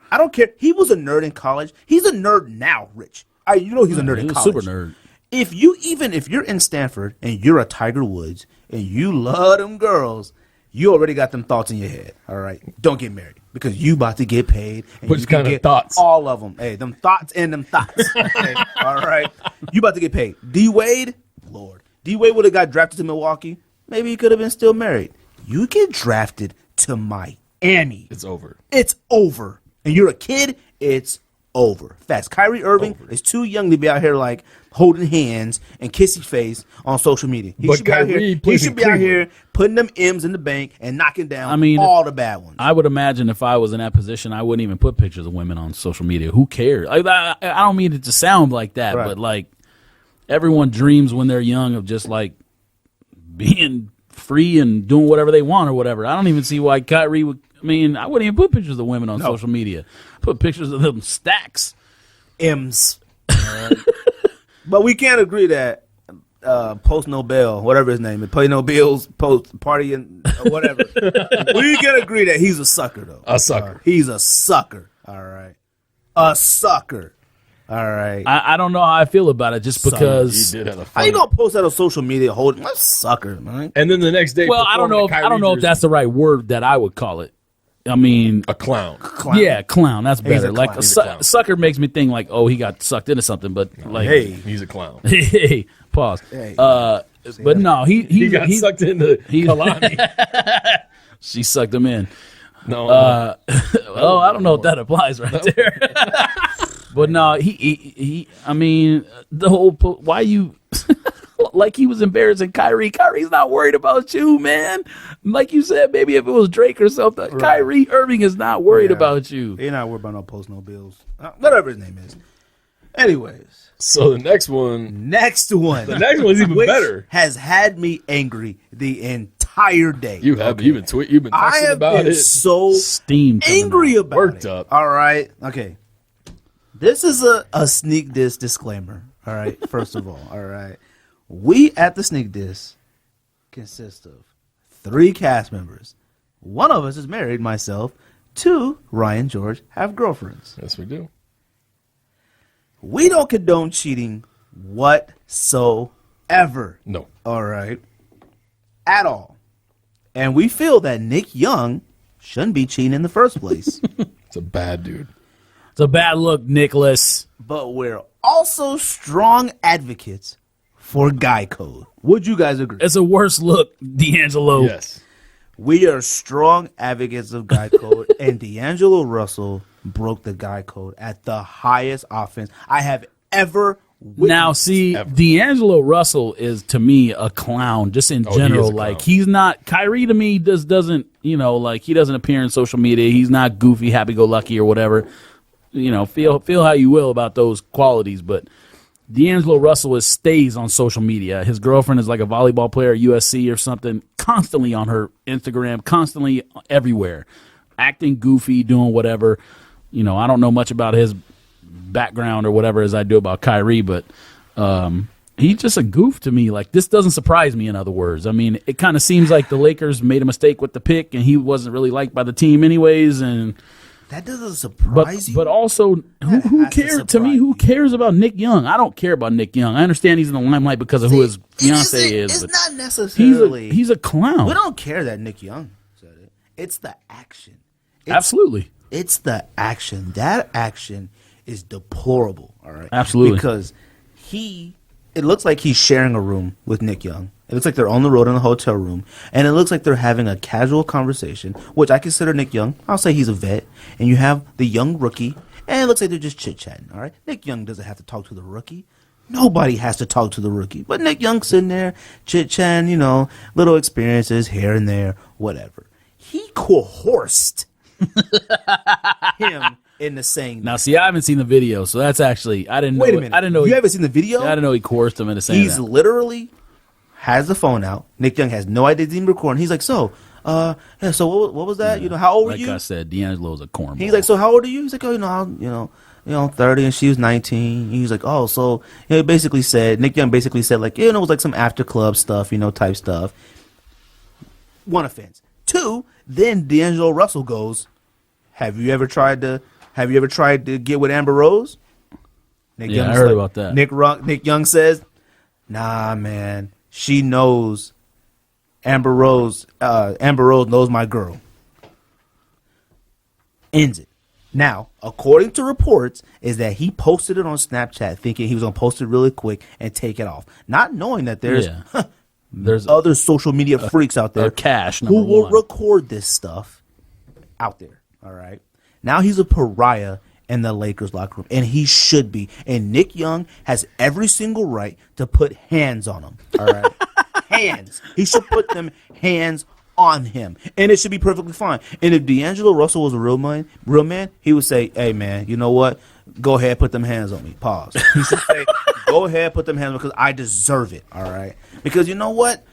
I don't care. He was a nerd in college. He's a nerd now, Rich. He's a nerd in college. Super nerd. If you're in Stanford and you're a Tiger Woods and you love them girls, you already got them thoughts in your head. All right, don't get married because you about to get paid. And Which you can kind of get thoughts? All of them. Hey, them thoughts and them thoughts. Okay? All right, you about to get paid. D Wade, Lord, D Wade would have got drafted to Milwaukee. Maybe he could have been still married. You get drafted to Miami. It's over. It's over. And you're a kid, it's over. Facts. Kyrie Irving is too young to be out here like holding hands and kissy face on social media. He But should be out here. Kyrie He plays should in be out Cleveland. here putting them M's in the bank and knocking down all the bad ones. I would imagine if I was in that position, I wouldn't even put pictures of women on social media. Who cares? I don't mean it to sound like that, Right. but like everyone dreams when they're young of just like being free and doing whatever they want or whatever. I don't even see why Kyrie would. I mean, I wouldn't even put pictures of women on social media. Put pictures of them stacks. M's. But we can't agree that Post Nobel, whatever his name is, Play No Bills, Post Party and whatever. We can agree that he's a sucker, though. A sucker. He's a sucker. All right. A sucker. All right. I don't know how I feel about it just He because. did have a How funny. you gonna post that on social media holding a sucker, man? And then the next day, Well, I don't know. I don't know if that's the right word that I would call it. I mean, a clown. yeah, clown. That's better. a Like clown. a He's a clown. sucker makes me think like, oh, he got sucked into something. But like, Hey. He's a clown. hey, pause. Hey. But no, He got sucked into Kalani. She sucked him in. No, Oh, I don't know if that applies right there. But no, he. I mean, the whole why you like he was embarrassing Kyrie. Kyrie's not worried about you, man. Like you said, maybe if it was Drake or something, Kyrie Irving is not worried about you. He not worried about no Post No Bills. Whatever his name is. Anyways, so the next one next one. The next one's even which better. has had me angry the entire day. you've been I texting have about been it. so Steam coming angry out. about Worked it. up. All right. Okay. This is a sneak diss disclaimer. All right. First of all, all right. We at the sneak diss consist of 3 cast members. One of us is married, myself. 2, Ryan George, have girlfriends. Yes, we do. We don't condone cheating whatsoever. No. All right. At all. And we feel that Nick Young shouldn't be cheating in the first place. It's a bad dude. It's a bad look, Nicholas. But we're also strong advocates for guy code. Would you guys agree? It's a worse look, D'Angelo. Yes. We are strong advocates of guy code, and D'Angelo Russell broke the guy code at the highest offense I have ever witnessed. Now, see, Ever. D'Angelo Russell is to me a clown, just in he is general. a Like clown. he's not Kyrie to me. Doesn't like he doesn't appear in social media. He's not goofy, happy go lucky or whatever. Feel how you will about those qualities, but D'Angelo Russell stays on social media. His girlfriend is like a volleyball player at USC or something, constantly on her Instagram, constantly everywhere, acting goofy, doing whatever. I don't know much about his background or whatever as I do about Kyrie, but he's just a goof to me. Like, this doesn't surprise me, in other words. I mean, it kind of seems like the Lakers made a mistake with the pick, and he wasn't really liked by the team anyways, and That doesn't surprise you. but also, who has to cares to me? Who surprise you. cares about Nick Young? I don't care about Nick Young. I understand he's in the limelight because of who his fiance is. It's But not necessarily. he's a clown. We don't care that Nick Young said it. It's the action. Absolutely. It's the action. That action is deplorable. All right. Absolutely. Because it looks like he's sharing a room with Nick Young. It looks like they're on the road in a hotel room, and it looks like they're having a casual conversation, which I consider Nick Young. I'll say he's a vet, and you have the young rookie, and it looks like they're just chit-chatting, all right? Nick Young doesn't have to talk to the rookie. Nobody has to talk to the rookie. But Nick Young sitting there, chit-chatting, little experiences here and there, whatever. He coerced him into saying Now, see, I haven't seen the video, so that's actually I didn't know. Wait a minute. I didn't know. You haven't seen the video? I didn't know he coerced him into saying He's that. literally has the phone out. Nick Young has no idea he's even recording. He's like, so what was that? How old were Like you? I said, D'Angelo's a cornball. He's like, so how old are you? He's like, I'm 30 and she was 19. He's like, oh, so he basically said, Nick Young basically said like, it was like some after club stuff, type stuff. 1 offense. 2, then D'Angelo Russell goes, have you ever tried to get with Amber Rose? Nick Yeah, Young's I heard about that. Nick Young says, nah, man, she knows Amber Rose knows my girl. Ends it. Now, according to reports, is that he posted it on Snapchat thinking he was going to post it really quick and take it off. Not knowing that there's other social media freaks out there who will record this stuff out there. All right. Now he's a pariah in the Lakers locker room, and he should be. And Nick Young has every single right to put hands on him. All right. Hands. He should put them hands on him, and it should be perfectly fine. And if D'Angelo Russell was a real man, he would say, "Hey, man, you know what? Go ahead, put them hands on me." Pause. He should say, "Go ahead, put them hands on me because I deserve it." All right, because you know what?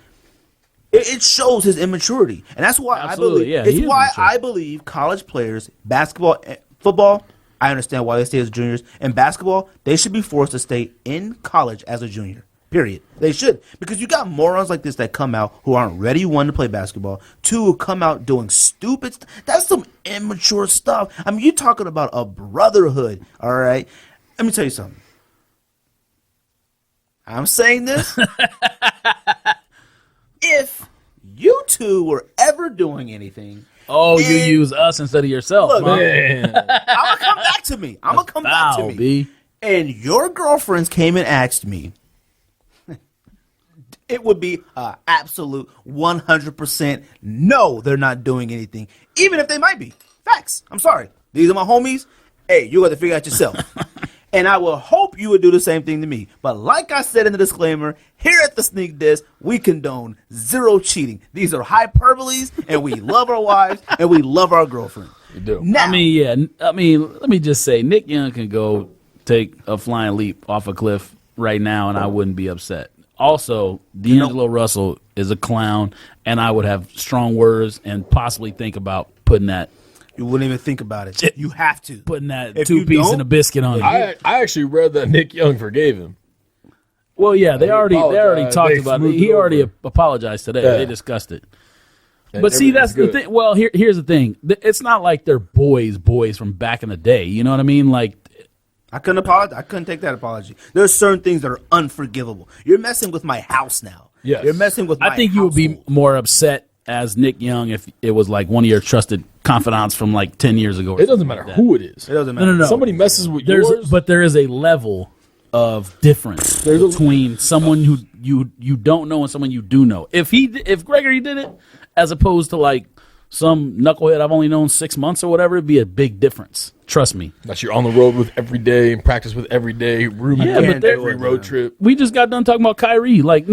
It shows his immaturity, and that's why I believe college players, basketball, football. I understand why they stay as juniors. And basketball, they should be forced to stay in college as a junior. Period. They should. Because you got morons like this that come out who aren't ready, one, to play basketball, two, who come out doing stupid stuff. That's some immature stuff. I mean, you're talking about a brotherhood, all right? Let me tell you something. I'm saying this. If you two were ever doing anything. Oh, you use us instead of yourself. Look, man. I'm going to come back to me. And your girlfriends came and asked me, it would be an absolute 100% no, they're not doing anything, even if they might be. Facts. I'm sorry. These are my homies. Hey, you got to figure out yourself. And I will hope you would do the same thing to me. But like I said in the disclaimer, here at the Sneak Diss, we condone zero cheating. These are hyperboles, and we love our wives, and we love our girlfriends. We do. Now, let me just say, Nick Young can go take a flying leap off a cliff right now, and I wouldn't be upset. Also, D'Angelo Russell is a clown, and I would have strong words and possibly think about putting that. You wouldn't even think about it. You have to. Putting that two-piece and a biscuit on it. I actually read that Nick Young forgave him. Well, yeah, they already talked about it. He already apologized today. Yeah. They discussed it. And but see, that's the thing. Well, here's the thing. It's not like they're boys from back in the day. You know what I mean? Like, I couldn't apologize. I couldn't take that apology. There's certain things that are unforgivable. You're messing with my house now. Yes. You're messing with my I think you would be more upset as Nick Young if it was like one of your trusted confidants from like 10 years ago. It doesn't matter who it is. It doesn't matter. No. Somebody messes with yours. But there is a level of difference between someone who you don't know and someone you do know. If Gregory did it as opposed to like some knucklehead I've only known 6 months or whatever, it'd be a big difference. Trust me. That you're on the road with every day and practice with every day, room every road trip. We just got done talking about Kyrie. Like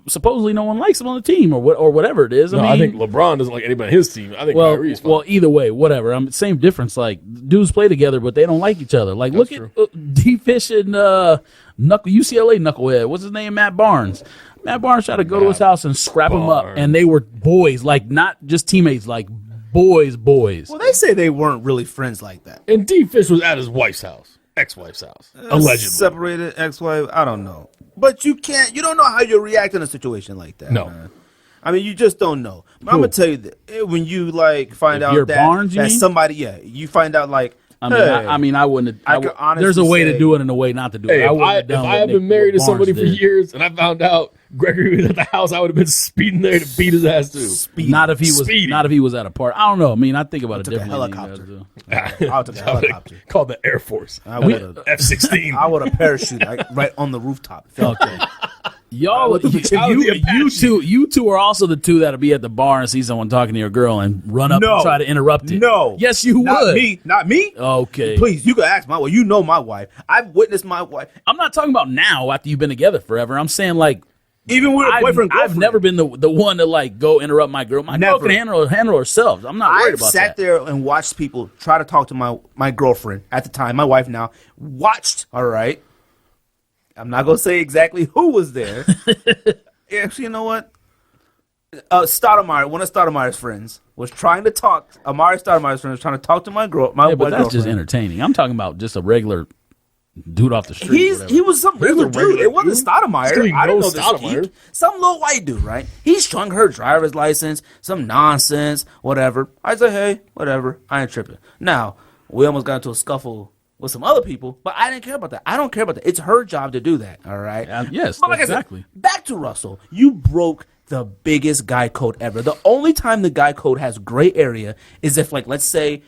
supposedly no one likes him on the team or whatever it is. I think LeBron doesn't like anybody on his team. I think Kyrie's fine. Well, either way, whatever. Same difference. Like dudes play together, but they don't like each other. Like That's look at D-Fish and UCLA knucklehead. What's his name? Matt Barnes. Matt Barnes tried to go to his house and scrap him up, and they were boys, like not just teammates, like boys. Well, they say they weren't really friends like that. And D-Fish was at his wife's house, ex-wife's house, allegedly. Separated ex-wife, I don't know. But you don't know how you react in a situation like that. No. Man. I mean, you just don't know. But I'm going to tell you that when you like find out that somebody, you find out like, I wouldn't. There's a way to do it and a way not to do it. If I had been married to somebody for years and I found out Gregory was at the house, I would have been speeding there to beat his ass too. Not if he was at a party. I don't know. I mean, I think about it differently. Helicopter. I took a helicopter. Called the Air Force. F-16. I would have parachuted right on the rooftop. Okay. You two are also the two that'll be at the bar and see someone talking to your girl and run up and try to interrupt it. No. Yes, you would. Not me. Okay. Please, you can ask my wife. You know my wife. I've witnessed my wife. I'm not talking about now after you've been together forever. I'm saying like even with a boyfriend. I've never been the one to like go interrupt my girl. My girl can handle herself. I'm not worried about that. I've sat there and watched people try to talk to my girlfriend at the time, my wife now. Watched, all right. I'm not going to say exactly who was there. Actually, you know what? Stoudemire, one of Stoudemire's friends, was trying to talk. Amari Stoudemire's friend was trying to talk to my but girlfriend. That's just entertaining. I'm talking about just a regular dude off the street. He was some regular dude. It wasn't Stoudemire. I don't know Stoudemire. this. Some little white dude, right? He's showing her driver's license, some nonsense, whatever. I say, hey, whatever. I ain't tripping. Now, we almost got into a scuffle with some other people, but I didn't care about that. I don't care about that. It's her job to do that, all right? Yes, but like exactly. I said, back to Russell. You broke the biggest guy code ever. The only time the guy code has gray area is if, like, let's say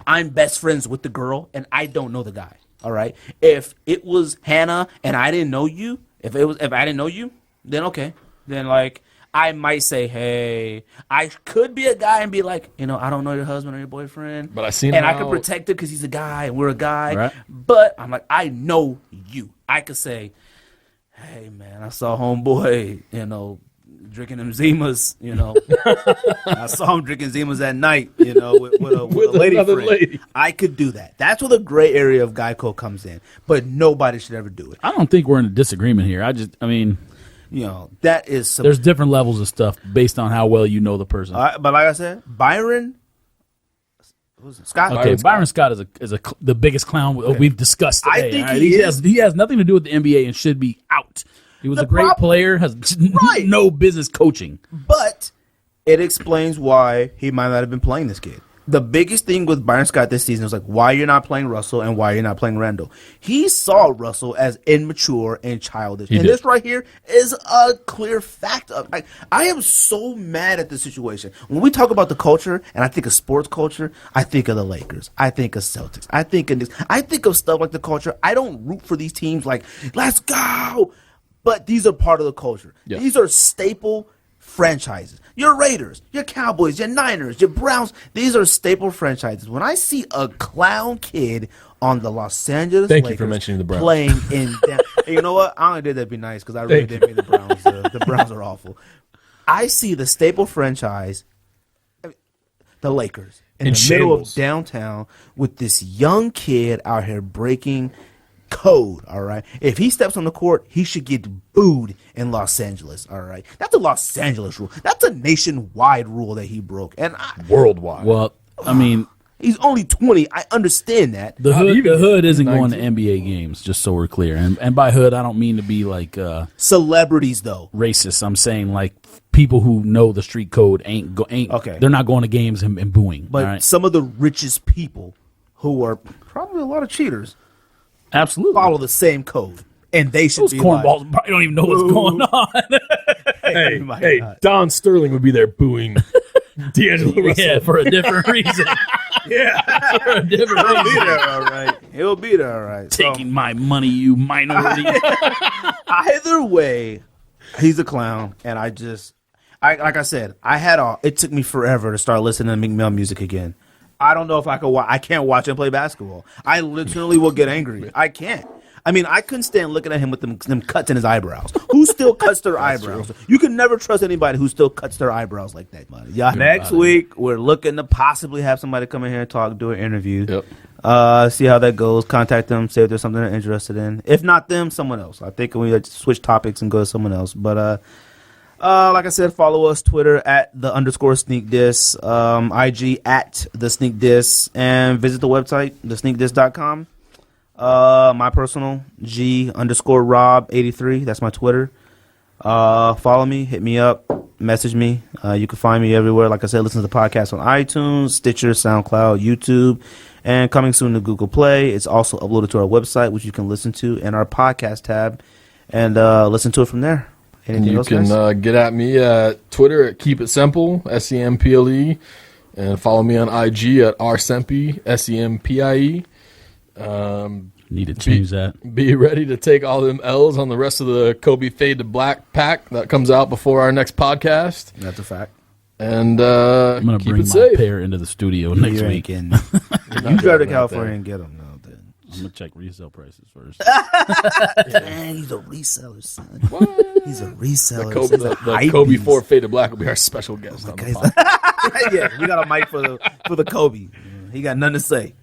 I'm best friends with the girl and I don't know the guy, all right? If it was Hannah and I didn't know you, if I didn't know you, then okay. Then, like, I might say, hey, I could be a guy and be like, I don't know your husband or your boyfriend. But I seen and him I could out. protect it because he's a guy and we're a guy. Right. But I'm like, I know you. I could say, hey, man, I saw homeboy, drinking them Zimas, I saw him drinking Zimas at night, with a lady another friend. lady. I could do that. That's where the gray area of guy code comes in. But nobody should ever do it. I don't think we're in a disagreement here. That is there's different levels of stuff based on how well you know the person. but like I said, Byron Scott. Okay, Byron Scott is the biggest clown we've discussed today. I think all right? he is. He has nothing to do with the NBA and should be out. He was a great player, has Right. no business coaching. But it explains why he might not have been playing this kid. The biggest thing with Byron Scott this season was like why you're not playing Russell and why you're not playing Randall. He saw Russell as immature and childish. And this right here is a clear fact of I am so mad at the situation. When we talk about the culture and I think of sports culture, I think of the Lakers. I think of Celtics. I think of this. I think of stuff like the culture. I don't root for these teams like, let's go. But these are part of the culture. Yeah. These are staple franchises. Your Raiders, your Cowboys, your Niners, your Browns. These are staple franchises. When I see a clown kid on the Los Angeles Thank Lakers you for mentioning the Browns. playing in hey, you know what? I only did that to be nice because I really didn't mean the Browns. The Browns are awful. I see the staple franchise, the Lakers, in the middle of downtown with this young kid out here breaking code, all right? If he steps on the court, he should get booed in Los Angeles, all right? That's a Los Angeles rule. That's a nationwide rule that he broke. And Worldwide. Well, he's only 20. I understand that. the hood isn't going to 19. NBA games, just so we're clear. And by hood, I don't mean to be like Celebrities, though. racist. I'm saying like people who know the street code ain't Okay. They're not going to games and booing. But all right? some of the richest people who are probably a lot of cheaters Absolutely. follow the same code. And they should Those be cornballs probably don't even know what's going on. Hey, Don Sterling would be there booing D'Angelo Russell. Yeah, for a different reason. For a different He'll be reason. there, all right. He'll be there, all right. So, Taking my money, you minority. either way, he's a clown, and like I said, it took me forever to start listening to Meek Mill music again. I don't know if I could. I can't watch him play basketball. I literally will get angry. I can't. I mean, I couldn't stand looking at him with them cuts in his eyebrows. Who still cuts their eyebrows? You can never trust anybody who still cuts their eyebrows like that, buddy. Yeah. Next week, we're looking to possibly have somebody come in here and talk, do an interview. Yep. See how that goes. Contact them. See if there's something they're interested in. If not them, someone else. I think we switch topics and go to someone else. But like I said, follow us Twitter at @the_sneakdiss, IG at the sneakdiss, and visit the website thesneakdiss.com. My personal G_Rob83. That's my Twitter. Follow me, hit me up, message me. You can find me everywhere. Like I said, listen to the podcast on iTunes, Stitcher, SoundCloud, YouTube, and coming soon to Google Play. It's also uploaded to our website, which you can listen to in our podcast tab, and listen to it from there. Anything You else, guys? can get at me at Twitter at Keep It Simple, SEMPLE, and follow me on IG at RSempie, SEMPIE. Need to change that. Be ready to take all them L's on the rest of the Kobe Fade to Black pack that comes out before our next podcast. That's a fact. And I'm going to keep bring it my safe. pair into the studio next week. You drive to California and get them. No, then. I'm going to check resale prices first. Dang, he's a reseller, son. He's a reseller. The Kobe 4 Fade to Black will be our special guest on the podcast. Yeah, we got a mic for the Kobe. He got nothing to say.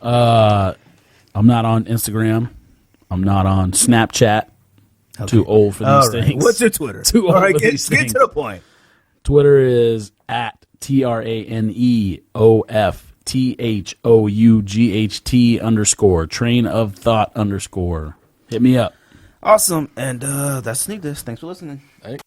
I'm not on Instagram. I'm not on Snapchat. Okay. Too old for these All right. things. What's your Twitter? Too old All right, for get these to things. the point. Twitter is at TRANEOFTHOUGHT_ train of thought _ Hit me up. Awesome. And that's Sneak This. Thanks for listening. Thanks.